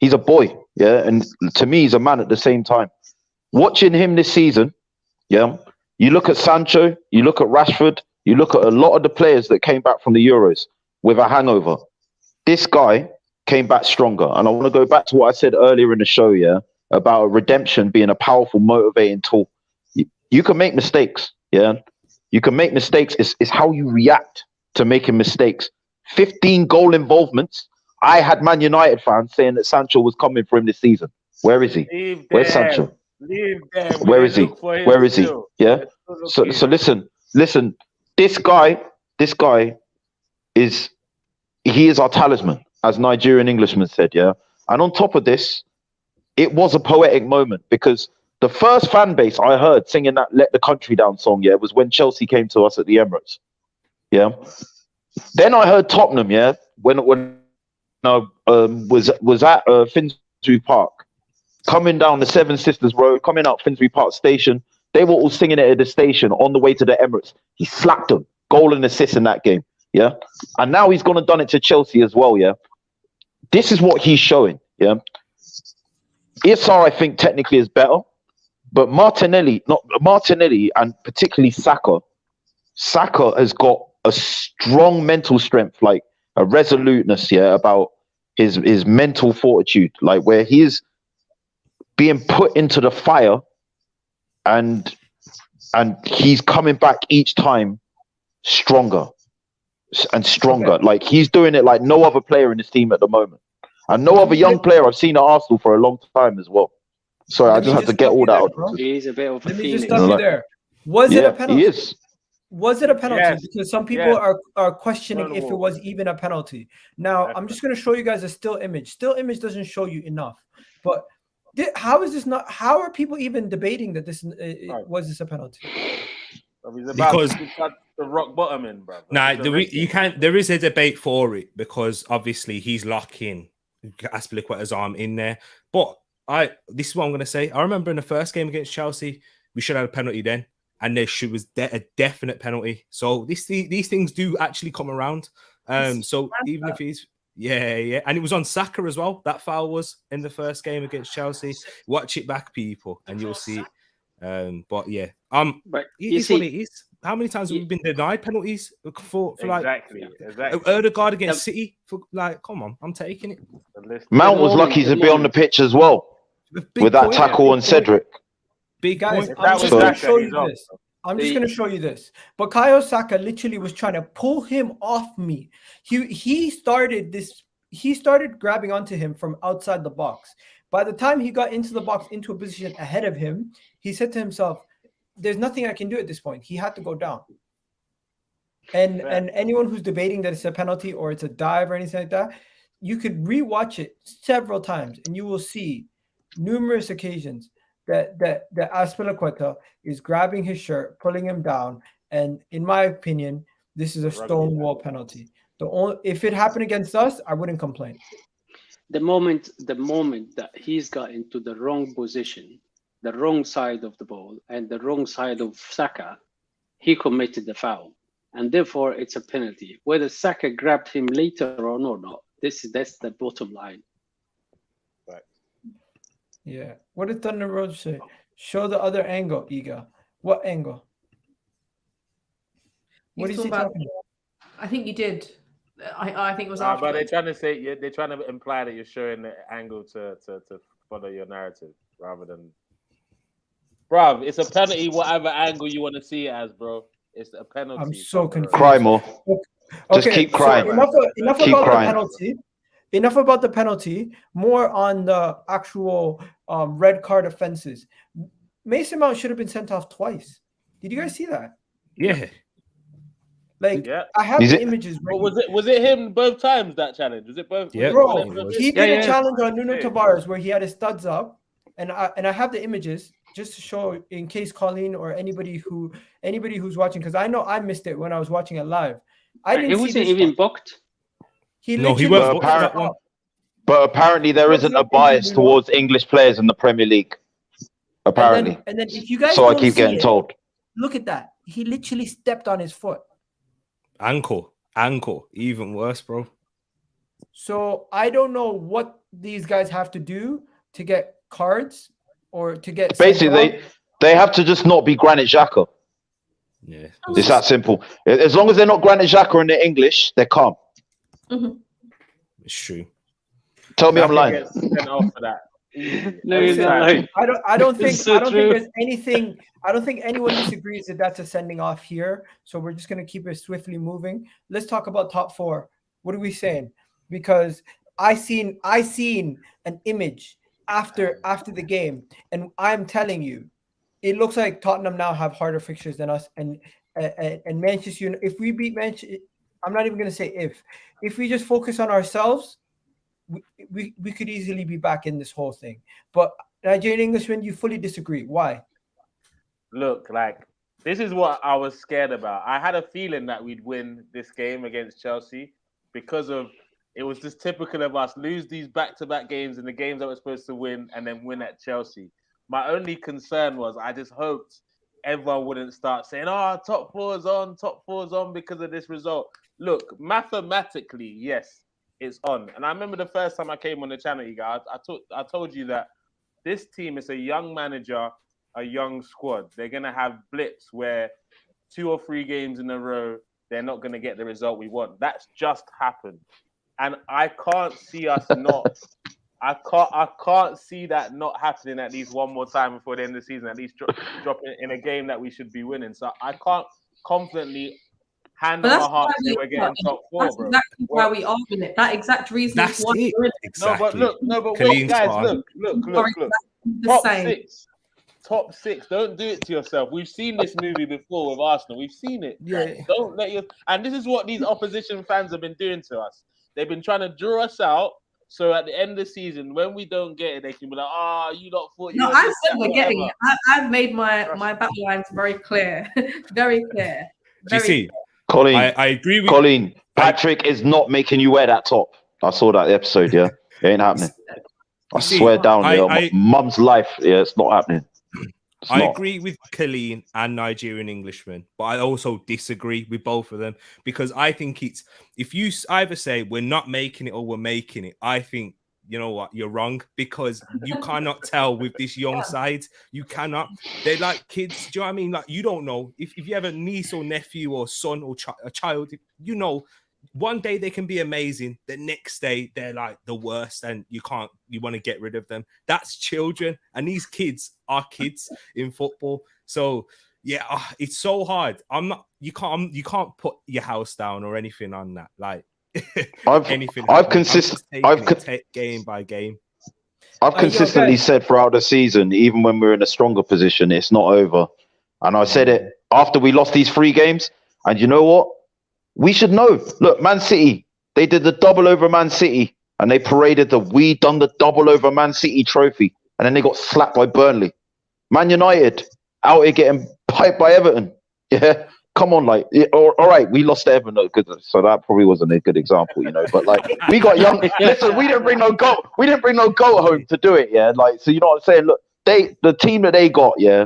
[SPEAKER 6] he's a boy. And to me, he's a man at the same time. Watching him this season, you look at Sancho, you look at Rashford, you look at a lot of the players that came back from the Euros with a hangover. This guy came back stronger. And I want to go back to what I said earlier in the show, about redemption being a powerful motivating tool. You can make mistakes, You can make mistakes. It's how you react to making mistakes. 15 goal involvements. I had Man United fans saying that Sancho was coming for him this season. Where is he? Where's Sancho? Where is he? Where is he? Yeah. So listen. This guy is our talisman, as Nigerian Englishman said. Yeah. And on top of this, it was a poetic moment because the first fan base I heard singing that "Let the Country Down" song, was when Chelsea came to us at the Emirates. Yeah. Then I heard Tottenham, when I was at Finsbury Park, coming down the Seven Sisters Road, coming out Finsbury Park Station. They were all singing it at the station on the way to the Emirates. He slapped them, goal and assist in that game. Yeah. And now he's gone and done it to Chelsea as well. Yeah. This is what he's showing. Yeah. Issar, I think, technically is better. But Martinelli and particularly Saka has got a strong mental strength, like a resoluteness, about his mental fortitude, like where he is being put into the fire and he's coming back each time stronger and stronger. Okay. Like he's doing it like no other player in this team at the moment. And no other young player I've seen at Arsenal for a long time as well. Sorry, I just have to get all that out.
[SPEAKER 8] He's a bit of a
[SPEAKER 1] Let me just stop you there. Was it a penalty?
[SPEAKER 6] He is.
[SPEAKER 1] Was it a penalty?
[SPEAKER 11] Yes.
[SPEAKER 1] Because some people are questioning if it was even a penalty. Now, I'm just going to show you guys a still image. Still image doesn't show you enough. But how is this not? How are people even debating that this was this a penalty?
[SPEAKER 11] Because the rock bottom in, bro.
[SPEAKER 5] Nah, you can't. There is a debate for it because obviously he's locking Azpilicueta's arm in there. But this is what I'm going to say. I remember in the first game against Chelsea, we should have had a penalty then, and there was a definite penalty. So these things do actually come around. So even if he's and it was on Saka as well. That foul was in the first game against Chelsea. Watch it back, people, and you'll see it. But it is what it is. How many times have we been denied penalties for
[SPEAKER 11] exactly.
[SPEAKER 5] Odegaard against City? For come on, I'm taking it.
[SPEAKER 6] Mount was lucky to be on the pitch as well with that tackle on Cedric.
[SPEAKER 1] Big guys, I'm just going to show you this. I'm just going to show you this. Bukayo Saka literally was trying to pull him off me. He started grabbing onto him from outside the box. By the time he got into the box, into a position ahead of him, he said to himself, "There's nothing I can do at this point." He had to go down. And anyone who's debating that it's a penalty or it's a dive or anything like that, you could rewatch it several times and you will see numerous occasions that Azpilicueta is grabbing his shirt, pulling him down. And in my opinion, this is a stonewall penalty. If it happened against us, I wouldn't complain.
[SPEAKER 8] The moment that he's got into the wrong position, the wrong side of the ball, and the wrong side of Saka, he committed the foul. And therefore, it's a penalty. Whether Saka grabbed him later on or not, that's the bottom line.
[SPEAKER 11] Right.
[SPEAKER 1] Yeah. What did Thunder Road say? Show the other angle, Egal. What angle? What is he talking about?
[SPEAKER 4] I think you did. I think it was after.
[SPEAKER 11] But they're trying to say they're trying to imply that you're showing the angle to follow your narrative rather than. Bruv, it's a penalty, whatever angle you want to see it as, bro. It's a penalty.
[SPEAKER 1] I'm so confused.
[SPEAKER 6] Cry more. Just keep crying.
[SPEAKER 1] So enough about the penalty. Enough about the penalty. More on the actual red card offenses. Mason Mount should have been sent off twice. Did you guys see that?
[SPEAKER 5] Yeah.
[SPEAKER 1] Like
[SPEAKER 11] Yeah.
[SPEAKER 1] I have
[SPEAKER 6] Is
[SPEAKER 1] the
[SPEAKER 6] it-
[SPEAKER 1] images.
[SPEAKER 11] But was it him both times that challenge? Was it both?
[SPEAKER 5] Yeah.
[SPEAKER 1] Bro,
[SPEAKER 5] it was.
[SPEAKER 1] he did
[SPEAKER 8] Yeah,
[SPEAKER 1] a
[SPEAKER 8] yeah.
[SPEAKER 1] challenge on Nuno
[SPEAKER 11] Yeah.
[SPEAKER 1] Tavares where he had his studs up, and I have the images just to show in case Colleen or anybody who's watching, because I know I missed it when I was watching it live. I didn't
[SPEAKER 8] He
[SPEAKER 1] see
[SPEAKER 8] wasn't
[SPEAKER 1] this
[SPEAKER 8] even
[SPEAKER 1] one.
[SPEAKER 8] booked.
[SPEAKER 5] No, he
[SPEAKER 1] literally
[SPEAKER 5] won't
[SPEAKER 6] But
[SPEAKER 5] book
[SPEAKER 1] studs
[SPEAKER 5] that
[SPEAKER 6] apparently-
[SPEAKER 5] one.
[SPEAKER 1] up.
[SPEAKER 6] But apparently there
[SPEAKER 1] What's
[SPEAKER 6] isn't a
[SPEAKER 1] up,
[SPEAKER 6] bias
[SPEAKER 1] Nuno?
[SPEAKER 6] towards English players in the Premier League. Apparently.
[SPEAKER 1] And then if you guys
[SPEAKER 6] So I
[SPEAKER 1] don't
[SPEAKER 6] keep
[SPEAKER 1] see
[SPEAKER 6] getting
[SPEAKER 1] it,
[SPEAKER 6] told.
[SPEAKER 1] look at that. He literally stepped on his foot.
[SPEAKER 5] Ankle, even worse, bro.
[SPEAKER 1] So I don't know what these guys have to do to get cards or to get sent
[SPEAKER 6] Basically,
[SPEAKER 1] off.
[SPEAKER 6] they have to just not be Granit Xhaka.
[SPEAKER 5] Yeah,
[SPEAKER 6] It's that simple. As long as they're not Granit Xhaka and they're English, they're calm.
[SPEAKER 5] it's true.
[SPEAKER 6] Tell me I'm
[SPEAKER 11] Xhaka
[SPEAKER 6] lying.
[SPEAKER 11] gets sent off for that. Easy.
[SPEAKER 8] No,
[SPEAKER 11] Every
[SPEAKER 8] you're not
[SPEAKER 11] time.
[SPEAKER 8] lying.
[SPEAKER 1] I don't think
[SPEAKER 8] It's so true.
[SPEAKER 1] there's anything. I don't think anyone disagrees that that's a sending off here. So we're just gonna keep it swiftly moving. Let's talk about top four. What are we saying? Because I seen an image after the game, and I'm telling you, it looks like Tottenham now have harder fixtures than us, and Manchester United. If we beat Manchester, I'm not even gonna say if we just focus on ourselves, we could easily be back in this whole thing. But Nigerian Englishman, you fully disagree. Why?
[SPEAKER 11] Look, like this is what I was scared about. I had a feeling that we'd win this game against Chelsea because of it was just typical of us, lose these back-to-back games in the games that we're supposed to win and then win at Chelsea. My only concern was I just hoped everyone wouldn't start saying, "Oh, top four's on because of this result." Look, mathematically, yes, it's on. And I remember the first time I came on the channel, Egal, I told you that this team is a young manager, a young squad. They're going to have blips where 2 or 3 games in a row, they're not going to get the result we want. That's just happened. And I can't see us not. I can't see that not happening at least one more time before the end of the season, at least dropping in a game that we should be winning. So I can't confidently hand on my heart say we're getting top 4,
[SPEAKER 4] that's
[SPEAKER 11] bro.
[SPEAKER 4] exactly why we are in it. That exact reason
[SPEAKER 5] That's
[SPEAKER 4] is why
[SPEAKER 5] it.
[SPEAKER 4] we're in it.
[SPEAKER 5] Exactly.
[SPEAKER 11] No, but wait,
[SPEAKER 5] Colleen's
[SPEAKER 11] guys,
[SPEAKER 5] fine.
[SPEAKER 11] look.
[SPEAKER 4] The
[SPEAKER 11] Top
[SPEAKER 4] same.
[SPEAKER 11] 6. Top 6. Don't do it to yourself. We've seen this movie before with Arsenal. We've seen it.
[SPEAKER 1] Yeah.
[SPEAKER 11] Don't let your. And this is what these opposition fans have been doing to us. They've been trying to draw us out. So at the end of the season, when we don't get it, they can be like, "Ah, you lot thought you."
[SPEAKER 4] No,
[SPEAKER 11] were
[SPEAKER 4] I
[SPEAKER 11] this,
[SPEAKER 4] said
[SPEAKER 11] that,
[SPEAKER 4] we're getting
[SPEAKER 11] whatever."
[SPEAKER 4] it. I've made my battle lines very clear. Very clear. Very
[SPEAKER 5] GC,
[SPEAKER 6] Colleen,
[SPEAKER 5] I agree with
[SPEAKER 6] Colleen, Patrick is not making you wear that top. I saw that episode, yeah. It ain't happening. I
[SPEAKER 5] See,
[SPEAKER 6] swear down,
[SPEAKER 5] I-
[SPEAKER 6] yeah.
[SPEAKER 5] I-
[SPEAKER 6] Mum's life, yeah, it's not happening. It's
[SPEAKER 5] I
[SPEAKER 6] not.
[SPEAKER 5] agree with Colleen and Nigerian Englishman, but I also disagree with both of them because I think it's if you either say we're not making it or we're making it, I think you know what, you're wrong because you cannot tell with this young side. You cannot. They're like kids. Do you know what I mean? Like you don't know if you have a niece or nephew or son or a child. You know, one day they can be amazing. The next day they're like the worst, and you want to get rid of them. That's children, and these kids are kids in football. So yeah, it's so hard. You can't put your house down or anything on that. Like.
[SPEAKER 6] I've
[SPEAKER 5] game by game.
[SPEAKER 6] I've consistently said throughout the season, even when we're in a stronger position, it's not over. And I said it after we lost these 3 games. And you know what? We should know. Look, Man City, they did the double over Man City, and they paraded we done the double over Man City trophy, and then they got slapped by Burnley. Man United out here getting piped by Everton. Yeah. Come on, like, all right, we lost to Everton, so that probably wasn't a good example, you know. But like, we got young. Listen, we didn't bring no goat. We didn't bring no goat home to do it, yeah. Like, so you know what I'm saying? Look, the team that they got, yeah,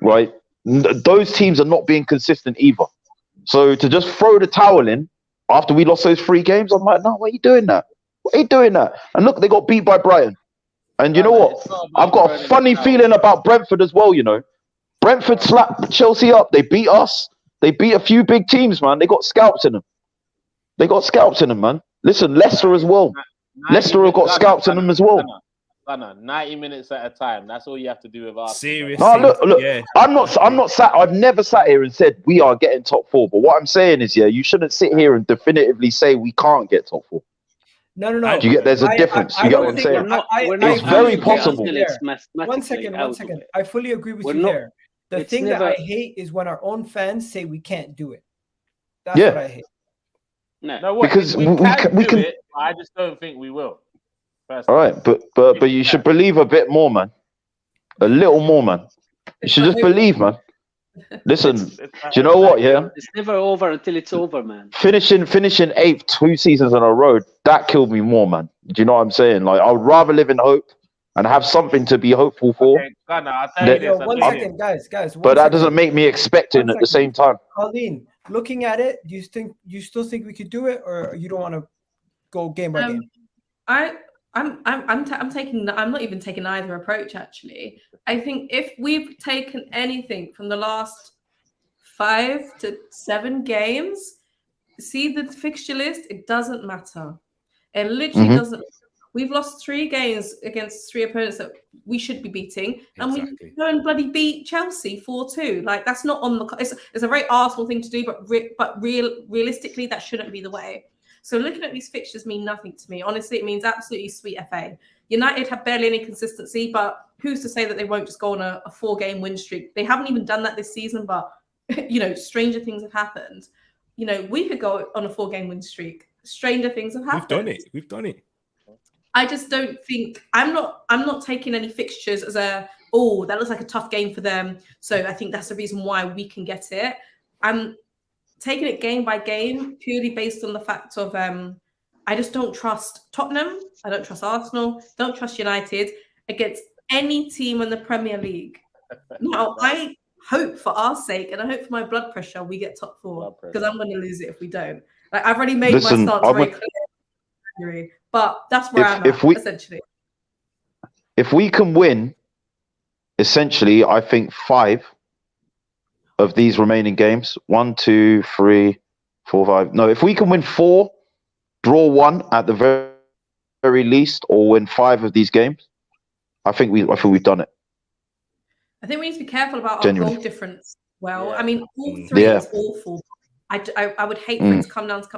[SPEAKER 6] right. Those teams are not being consistent either. So to just throw the towel in after we lost those 3 games, I'm like, no, why are you doing that? Why are you doing that? And look, they got beat by Brighton. And you know what? I've got a funny feeling about Brentford as well. You know, Brentford slapped Chelsea up. They beat us. They beat a few big teams, man. They got scalps in them. Man. Listen, Leicester as well. Leicester have got scalps in them as well.
[SPEAKER 11] 90 minutes at a time. That's all you have to do with us.
[SPEAKER 5] Seriously.
[SPEAKER 6] No, look.
[SPEAKER 5] Yeah.
[SPEAKER 6] I'm not sat. I've never sat here and said we are getting top 4. But what I'm saying is, yeah, you shouldn't sit here and definitively say we can't get top 4.
[SPEAKER 1] No.
[SPEAKER 6] Do you get? There's a difference. You get what I'm saying? It's very possible.
[SPEAKER 1] One second. I fully agree with you there. The
[SPEAKER 8] It's
[SPEAKER 1] thing
[SPEAKER 8] never-
[SPEAKER 1] that I hate is when our own fans say we can't do it. That's what I hate.
[SPEAKER 11] No, what?
[SPEAKER 6] Because
[SPEAKER 11] we can do it. I just don't think we will. Personally.
[SPEAKER 6] All right, but you should believe a bit more, man. A little more, man. You should just believe, man. Listen, do you know what? Yeah,
[SPEAKER 8] it's never over until it's over, man.
[SPEAKER 6] Finishing 8th 2 seasons in a row, that killed me more, man. Do you know what I'm saying? Like, I would rather live in hope and have something to be hopeful for.
[SPEAKER 11] Okay, Gunnar, I'll tell you this.
[SPEAKER 1] One second, guys.
[SPEAKER 6] But that doesn't make me expecting at the same time.
[SPEAKER 1] Colleen, looking at it, do you still think we could do it, or you don't want to go game by game?
[SPEAKER 4] I'm not even taking either approach, actually. I think if we've taken anything from the last 5 to 7 games, see the fixture list, it doesn't matter. It literally doesn't. We've lost 3 games against 3 opponents that we should be beating, and we go and bloody beat Chelsea 4-2. Like, that's not on the. It's a very Arsenal thing to do, but realistically, that shouldn't be the way. So looking at these fixtures mean nothing to me. Honestly, it means absolutely sweet FA. United have barely any consistency, but who's to say that they won't just go on a 4-game win streak? They haven't even done that this season, but stranger things have happened. We could go on a 4-game win streak. Stranger things have happened.
[SPEAKER 5] We've done it.
[SPEAKER 4] I just don't think I'm not taking any fixtures as that looks like a tough game for them. So I think that's the reason why we can get it. I'm taking it game by game purely based on the fact of I just don't trust Tottenham. I don't trust Arsenal. Don't trust United against any team in the Premier League. Now, I hope for our sake and I hope for my blood pressure we get top 4 because I'm going to lose it if we don't. Like, I've already made my stance very clear. But that's where I'm at, essentially.
[SPEAKER 6] If we can win, essentially, I think 5 of these remaining games, 1, 2, 3, 4, 5. No, if we can win 4, draw 1 at the very least, or win 5 of these games, I think we've done it.
[SPEAKER 4] I think we need to be careful about our goal difference. Well, I mean, all 3 is awful. I would hate for it to come down to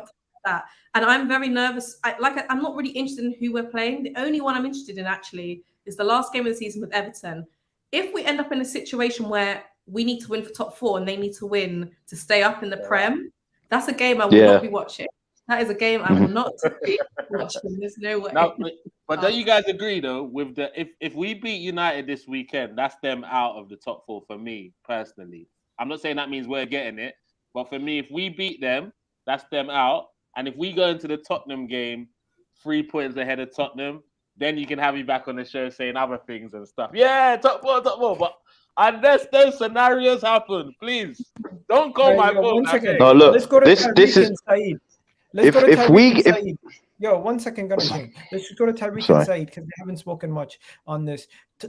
[SPEAKER 4] that. And I'm very nervous. I'm not really interested in who we're playing. The only one I'm interested in actually is the last game of the season with Everton. If we end up in a situation where we need to win for top 4 and they need to win to stay up in the Prem, that's a game I will not be watching. That is a game I will not be watching. There's no way.
[SPEAKER 11] No, but don't you guys agree though with if we beat United this weekend, that's them out of the top 4 for me personally. I'm not saying that means we're getting it, but for me, if we beat them, that's them out. And if we go into the Tottenham game 3 points ahead of Tottenham, then you can have me back on the show saying other things and stuff. Yeah, top 4. But unless those scenarios happen, please don't call my phone.
[SPEAKER 6] No, look,
[SPEAKER 1] let's go to Tariq and Saeed. Let's go to Tariq and Saeed.
[SPEAKER 6] Yo,
[SPEAKER 1] 1 second, Gunnar King. Let's just go to Tariq and Saeed because they haven't spoken much on this.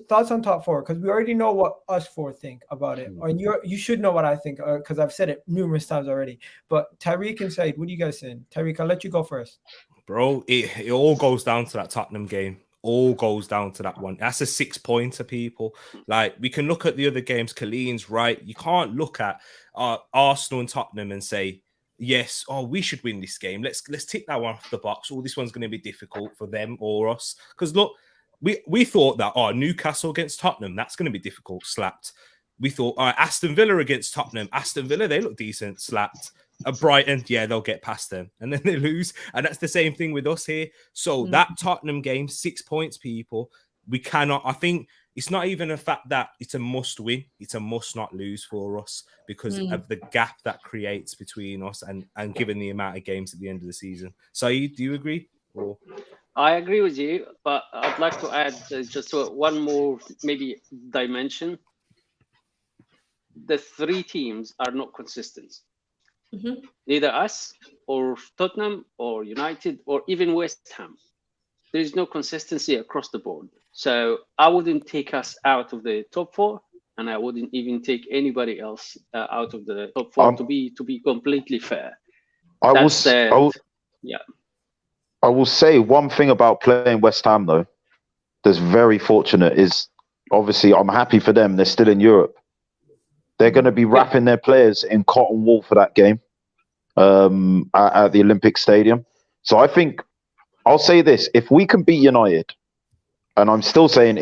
[SPEAKER 1] Thoughts on top 4, because we already know what us 4 think about it. And you should know what I think because I've said it numerous times already. But Tariq and Saeed, what are you guys saying? Tariq, I'll let you go first.
[SPEAKER 5] Bro, it all goes down to that Tottenham game. All goes down to that one. That's a 6-pointer, people. Like, we can look at the other games. Colleen's right. You can't look at Arsenal and Tottenham and say, yes, we should win this game. Let's tick that one off the box. This one's going to be difficult for them or us. Because look, we thought that Newcastle against Tottenham, that's going to be difficult, slapped. We thought Aston Villa against Tottenham. Aston Villa, they look decent, slapped. Brighton, they'll get past them. And then they lose. And that's the same thing with us here. So that Tottenham game, 6 points, people. We cannot, I think it's not even a fact that it's a must win. It's a must not lose for us because of the gap that creates between us and given the amount of games at the end of the season. Saeed, do you agree? Or?
[SPEAKER 8] I agree with you, but I'd like to add just one more maybe dimension. The 3 teams are not consistent. Neither us or Tottenham or United or even West Ham. There is no consistency across the board. So I wouldn't take us out of the top 4, and I wouldn't even take anybody else out of the top 4 to be completely fair.
[SPEAKER 6] I will say one thing about playing West Ham though. That's very fortunate is obviously I'm happy for them. They're still in Europe. They're going to be wrapping their players in cotton wool for that game at the Olympic Stadium. So I think I'll say this: if we can beat United. And I'm still saying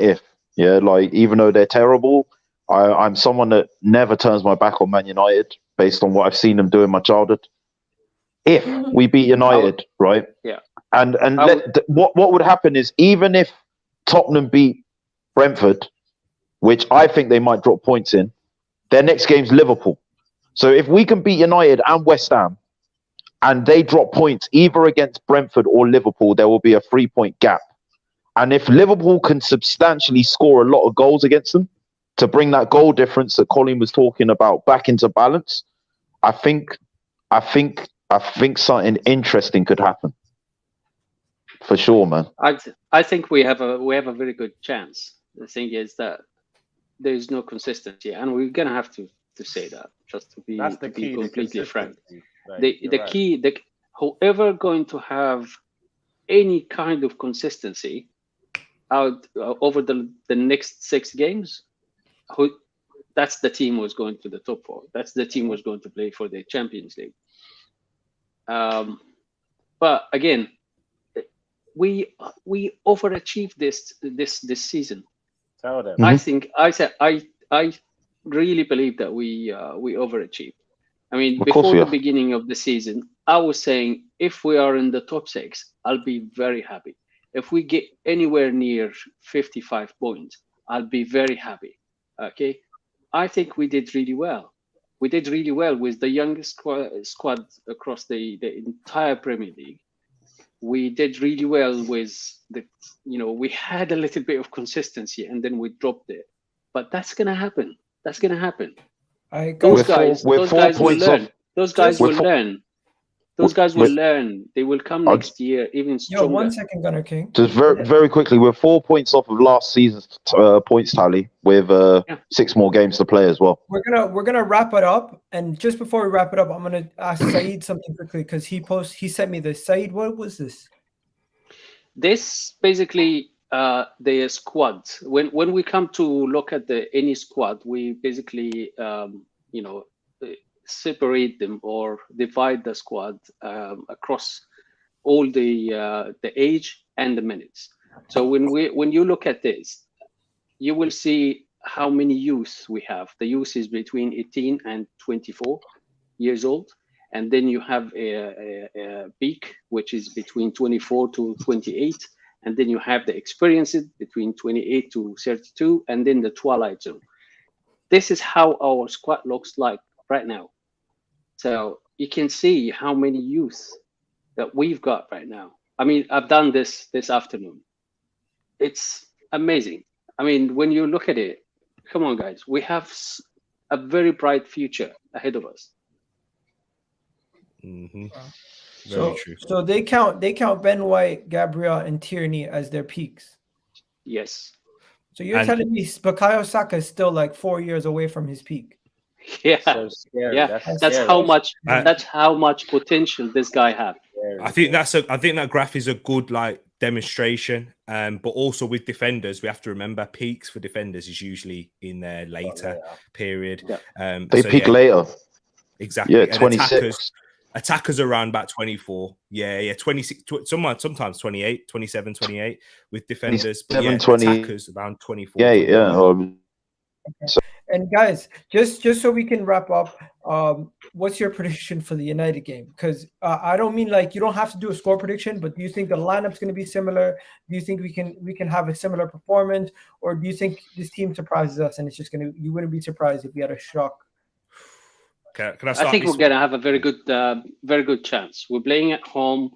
[SPEAKER 6] even though they're terrible, I'm someone that never turns my back on Man United based on what I've seen them do in my childhood. if we beat United, right?
[SPEAKER 8] Yeah.
[SPEAKER 6] And what would happen is, even if Tottenham beat Brentford, which I think they might drop points in, their next game's Liverpool. So if we can beat United and West Ham, and they drop points either against Brentford or Liverpool, there will be a 3-point gap. And if Liverpool can substantially score a lot of goals against them to bring that goal difference that Colin was talking about back into balance, I think something interesting could happen. For sure, man.
[SPEAKER 8] I think we have a very good chance. The thing is that there is no consistency, and we're gonna have to say that, just to be completely frank. Whoever going to have any kind of consistency out over the next 6 games, that's the team who's going to the top 4. That's the team who's going to play for the Champions League. But again, we overachieved this season.
[SPEAKER 11] Tell them.
[SPEAKER 8] I really believe that we overachieved. I mean, before the beginning of the season, I was saying if we are in the top 6, I'll be very happy. If we get anywhere near 55 points, I'll be very happy. Okay, I think we did really well. We did really well with the youngest squad across the entire Premier League. We did really well with we had a little bit of consistency and then we dropped it. But that's gonna happen. That's gonna happen. Those guys will learn. Those guys will learn. Those guys will learn. They will come next year even stronger.
[SPEAKER 1] 1 second, Gunner King.
[SPEAKER 6] Just very quickly, we're 4 points off of last season's points tally with 6 more games to play as well.
[SPEAKER 1] We're gonna wrap it up, and just before we wrap it up, I'm gonna ask Saeed something quickly because he sent me this. Saeed, what was this?
[SPEAKER 8] This basically the squad. When we come to look at any squad, we basically separate them or divide the squad across all the age and the minutes. So when you look at this, you will see how many youth we have. The youth is between 18 and 24 years old, and then you have a peak, which is between 24 to 28, and then you have the experienced between 28 to 32, and then the twilight zone. This is how our squad looks like right now. So you can see how many youth that we've got right now. I mean, I've done this afternoon. It's amazing. I mean, when you look at it, come on, guys, we have a very bright future ahead of us.
[SPEAKER 5] Mm-hmm.
[SPEAKER 1] Very true. So they count Ben White, Gabriel, and Tierney as their peaks.
[SPEAKER 8] Yes.
[SPEAKER 1] So you're telling me Bukayo Saka is still like 4 years away from his peak?
[SPEAKER 8] Yeah,
[SPEAKER 11] so scary.
[SPEAKER 8] Yeah. That's how much potential this guy has.
[SPEAKER 5] I think that graph is a good demonstration. But also with defenders, we have to remember peaks for defenders is usually in their later period.
[SPEAKER 6] Yeah. They peak later.
[SPEAKER 5] Exactly.
[SPEAKER 6] Yeah,
[SPEAKER 5] and
[SPEAKER 6] 26.
[SPEAKER 5] Attackers around about 24. Yeah, 26. Sometimes 28, 27, 28 with defenders. But yeah, attackers around 24.
[SPEAKER 6] Yeah.
[SPEAKER 1] And guys, just so we can wrap up, what's your prediction for the United game? Because I don't mean you don't have to do a score prediction, but do you think the lineup's going to be similar? Do you think we can have a similar performance, or do you think this team surprises us and it's just you wouldn't be surprised if we had a shock?
[SPEAKER 5] Can I start?
[SPEAKER 8] I think we're going to have a very good chance. We're playing at home.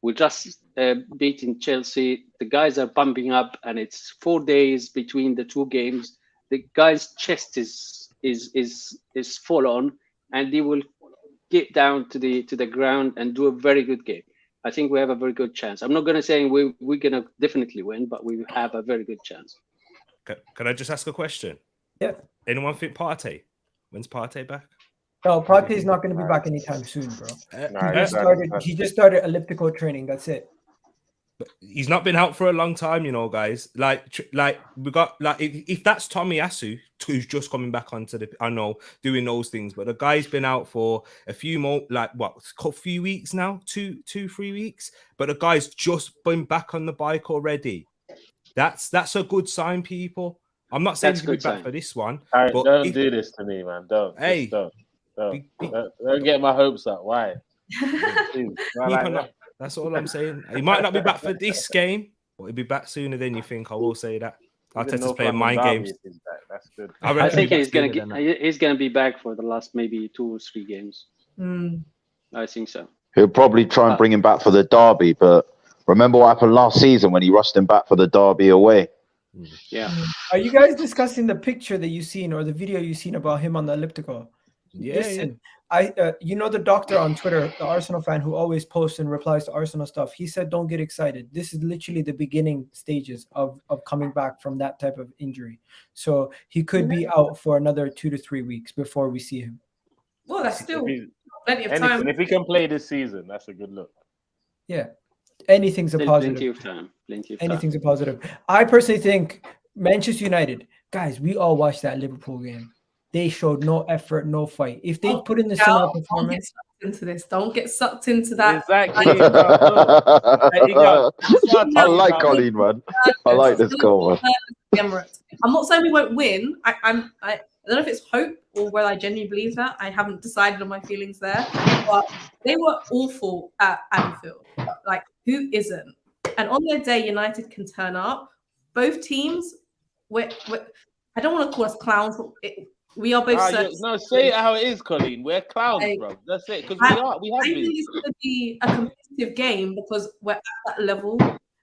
[SPEAKER 8] We're just beating Chelsea. The guys are bumping up, and it's 4 days between the 2 games. The guy's chest is full on, and they will get down to the ground and do a very good game. I think we have a very good chance. I'm not going to say we're going to definitely win, but we have a very good chance.
[SPEAKER 5] Can I just ask a question?
[SPEAKER 1] Yeah.
[SPEAKER 5] Anyone think Partey? When's Partey back?
[SPEAKER 1] No, Partey's not going to be back anytime soon, bro. He just started elliptical training. That's it.
[SPEAKER 5] But he's not been out for a long time, guys. We got if that's Tomiyasu who's just coming back onto doing those things, but the guy's been out for a few more, a few weeks now, 2-3 weeks. But the guy's just been back on the bike already. That's a good sign, people. I'm not saying he's going to be back for this one.
[SPEAKER 11] Right, but don't do this to me, man. Don't.
[SPEAKER 5] Hey,
[SPEAKER 11] don't get my hopes up. Why?
[SPEAKER 5] That's all I'm saying. He might not be back for this game, but he'll be back sooner than you think. I will say that. Arteta's playing mind games.
[SPEAKER 11] That's good.
[SPEAKER 8] I think he's gonna be back for the last maybe 2 or 3 games. I think so.
[SPEAKER 6] He'll probably try and bring him back for the derby, but remember what happened last season when he rushed him back for the derby away?
[SPEAKER 8] Yeah.
[SPEAKER 1] Are you guys discussing the picture that you've seen or the video you've seen about him on the elliptical?
[SPEAKER 5] Yeah.
[SPEAKER 1] Listen, you know the doctor on Twitter, the Arsenal fan who always posts and replies to Arsenal stuff. He said, "Don't get excited. This is literally the beginning stages of coming back from that type of injury. So he could be out for another 2 to 3 weeks before we see him."
[SPEAKER 4] Well, that's still plenty of time.
[SPEAKER 11] If he can play this season, that's a good look.
[SPEAKER 1] Yeah, anything's a positive.
[SPEAKER 8] Plenty of time.
[SPEAKER 1] Anything's a positive. I personally think Manchester United, guys, we all watched that Liverpool game. They showed no effort, no fight. If they put in the similar performance,
[SPEAKER 4] don't get sucked into that.
[SPEAKER 11] Exactly.
[SPEAKER 6] I like Colleen, man. I like this goal,
[SPEAKER 4] man. I'm not saying we won't win. I don't know if it's hope or whether I genuinely believe that. I haven't decided on my feelings there. But they were awful at Anfield. Like, who isn't? And on their day, United can turn up. Both teams, I don't want to call us clowns, but we are both.
[SPEAKER 11] No, say it how it is, Colleen. We're clowns, bro. That's it. Because we have been.
[SPEAKER 4] I think it's going to be a competitive game because we're at that level.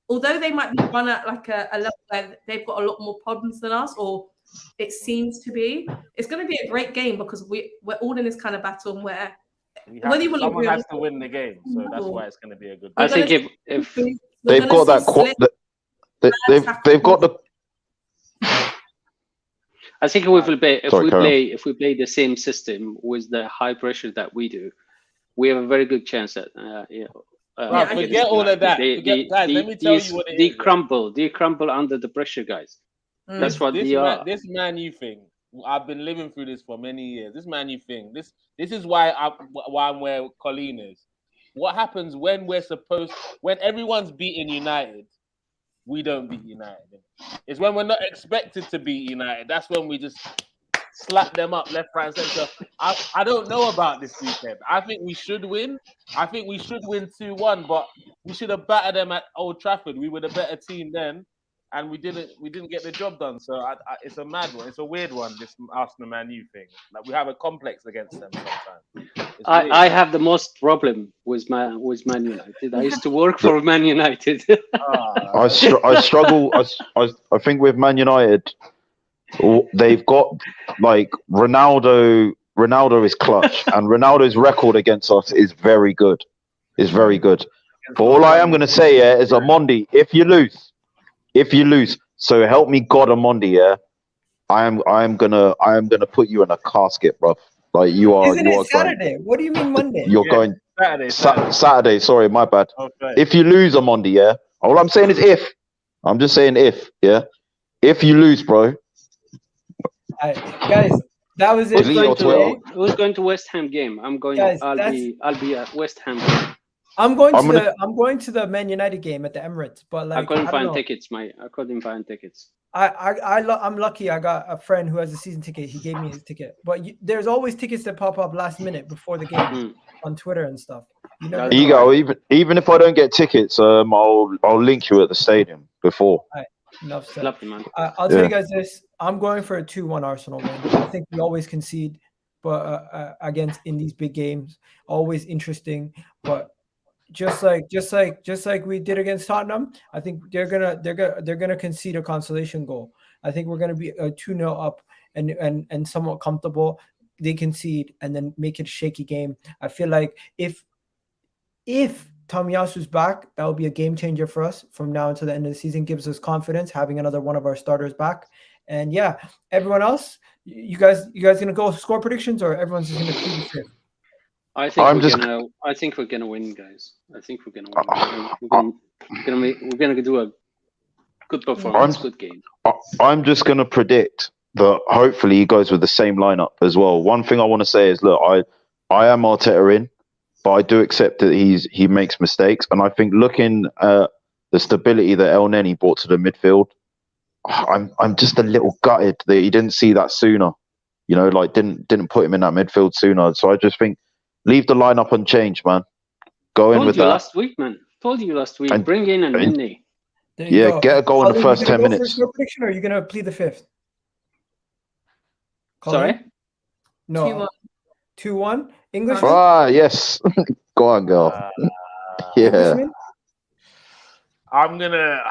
[SPEAKER 4] Although they might be run at like a level where they've got a lot more problems than us, or it seems to be. It's going to be a great game because we're all in this kind of battle where
[SPEAKER 11] someone has to win the game, so that's why it's going to be a good game.
[SPEAKER 8] I think if
[SPEAKER 6] they've got that, they've got the.
[SPEAKER 8] I think if we play the same system with the high pressure that we do, we have a very good chance at
[SPEAKER 11] forget all of that. Guys, let me tell you what it is.
[SPEAKER 8] They crumble under the pressure, guys. That's what they are.
[SPEAKER 11] This Man U thing, I've been living through this for many years. This Man U thing, this is why I'm where Colleen is. What happens when when everyone's beating United, we don't beat United. It's when we're not expected to beat United. That's when we just slap them up left, right, and center. I don't know about this weekend. I think we should win. I think we should win 2-1, but we should have battered them at Old Trafford. We were the better team then, and we didn't get the job done. So it's a mad one. It's a weird one, this Arsenal Man U thing. Like, we have a complex against them sometimes.
[SPEAKER 8] I have the most problem with Man United. I used to work for Man United.
[SPEAKER 6] I struggle. I think with Man United, they've got like Ronaldo. Ronaldo is clutch, and Ronaldo's record against us is very good. Is very good. But all I am going to say is Amondi, if you lose, so help me God, Amondi, I am gonna put you in a casket, bro. Like you are.
[SPEAKER 1] Isn't it Saturday? What do you mean Monday?
[SPEAKER 6] You're going Saturday. Sorry, my bad.
[SPEAKER 11] Okay.
[SPEAKER 6] If you lose, Amondi, all I'm saying is if. I'm just saying if, If you lose, bro.
[SPEAKER 1] Guys, that was it.
[SPEAKER 8] Who's going to West Ham game? I'm going. Guys, I'll be at West Ham game.
[SPEAKER 1] I'm going to the Man United game at the Emirates, but like
[SPEAKER 8] I couldn't find tickets, mate. I couldn't find tickets.
[SPEAKER 1] I'm lucky. I got a friend who has a season ticket. He gave me his ticket. But there's always tickets that pop up last minute before the game on Twitter and stuff.
[SPEAKER 6] Egal, even if I don't get tickets, I'll link you at the stadium before.
[SPEAKER 1] Right. Enough said.
[SPEAKER 8] Lovely, man.
[SPEAKER 1] I'll tell you guys this. I'm going for a 2-1 Arsenal win. I think we always concede, but against in these big games, always interesting. But just like we did against Tottenham, I think they're gonna concede a consolation goal. I think we're gonna be a 2-0 up and somewhat comfortable. They concede and then make it a shaky game. I feel like if Tomiyasu's back, that will be a game changer for us from now until the end of the season. Gives us confidence having another one of our starters back. And yeah, everyone else, you guys gonna go score predictions or everyone's just gonna keep it safe?
[SPEAKER 8] I think we're gonna win, guys. I think we're gonna win. We're gonna do a good performance, good game.
[SPEAKER 6] I'm just gonna predict that hopefully he goes with the same lineup as well. One thing I want to say is, look, I am Arteta in, but I do accept that he makes mistakes, and I think looking at the stability that Elneny brought to the midfield, I'm just a little gutted that he didn't see that sooner. Like didn't put him in that midfield sooner. So I just think leave the lineup unchanged, man. Go in
[SPEAKER 8] Told
[SPEAKER 6] with
[SPEAKER 8] you
[SPEAKER 6] that.
[SPEAKER 8] last week, man. Told you last week.
[SPEAKER 6] And-
[SPEAKER 8] Bring in an
[SPEAKER 6] and-
[SPEAKER 8] Elneny.
[SPEAKER 1] There you
[SPEAKER 6] Yeah,
[SPEAKER 1] go.
[SPEAKER 6] get a goal in
[SPEAKER 1] Ollie,
[SPEAKER 6] the
[SPEAKER 1] you
[SPEAKER 6] first
[SPEAKER 1] gonna
[SPEAKER 6] 10
[SPEAKER 1] go for
[SPEAKER 6] minutes.
[SPEAKER 1] score prediction, or are you gonna plead the fifth?
[SPEAKER 8] Sorry?
[SPEAKER 1] Colin? No. 2-1. English.
[SPEAKER 6] Ah, yes. Go on, girl. Yeah.
[SPEAKER 1] Englishman?
[SPEAKER 11] I'm gonna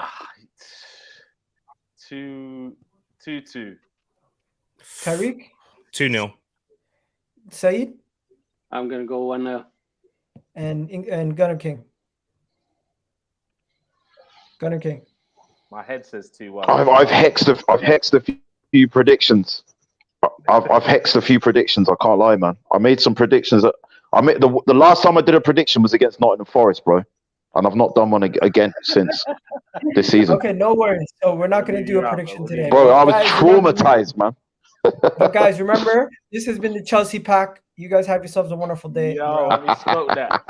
[SPEAKER 11] 2-2.
[SPEAKER 1] Tariq?
[SPEAKER 5] 2-0.
[SPEAKER 1] Saeed?
[SPEAKER 8] I'm going to go 1-0.
[SPEAKER 1] And Gunnar King. Gunnar King.
[SPEAKER 11] My head says 2-1.
[SPEAKER 6] I've hexed a few predictions. I've hexed a few predictions. I can't lie, man. I made some predictions. The last time I did a prediction was against Nottingham Forest, bro, and I've not done one again since this season.
[SPEAKER 1] Okay, no worries. So we're not going to do a prediction today.
[SPEAKER 6] Bro, I was
[SPEAKER 1] Guys,
[SPEAKER 6] traumatized, man.
[SPEAKER 1] But guys, remember, this has been the Chelsea Pack. You guys have yourselves a wonderful day.
[SPEAKER 11] Yo, we smoked that.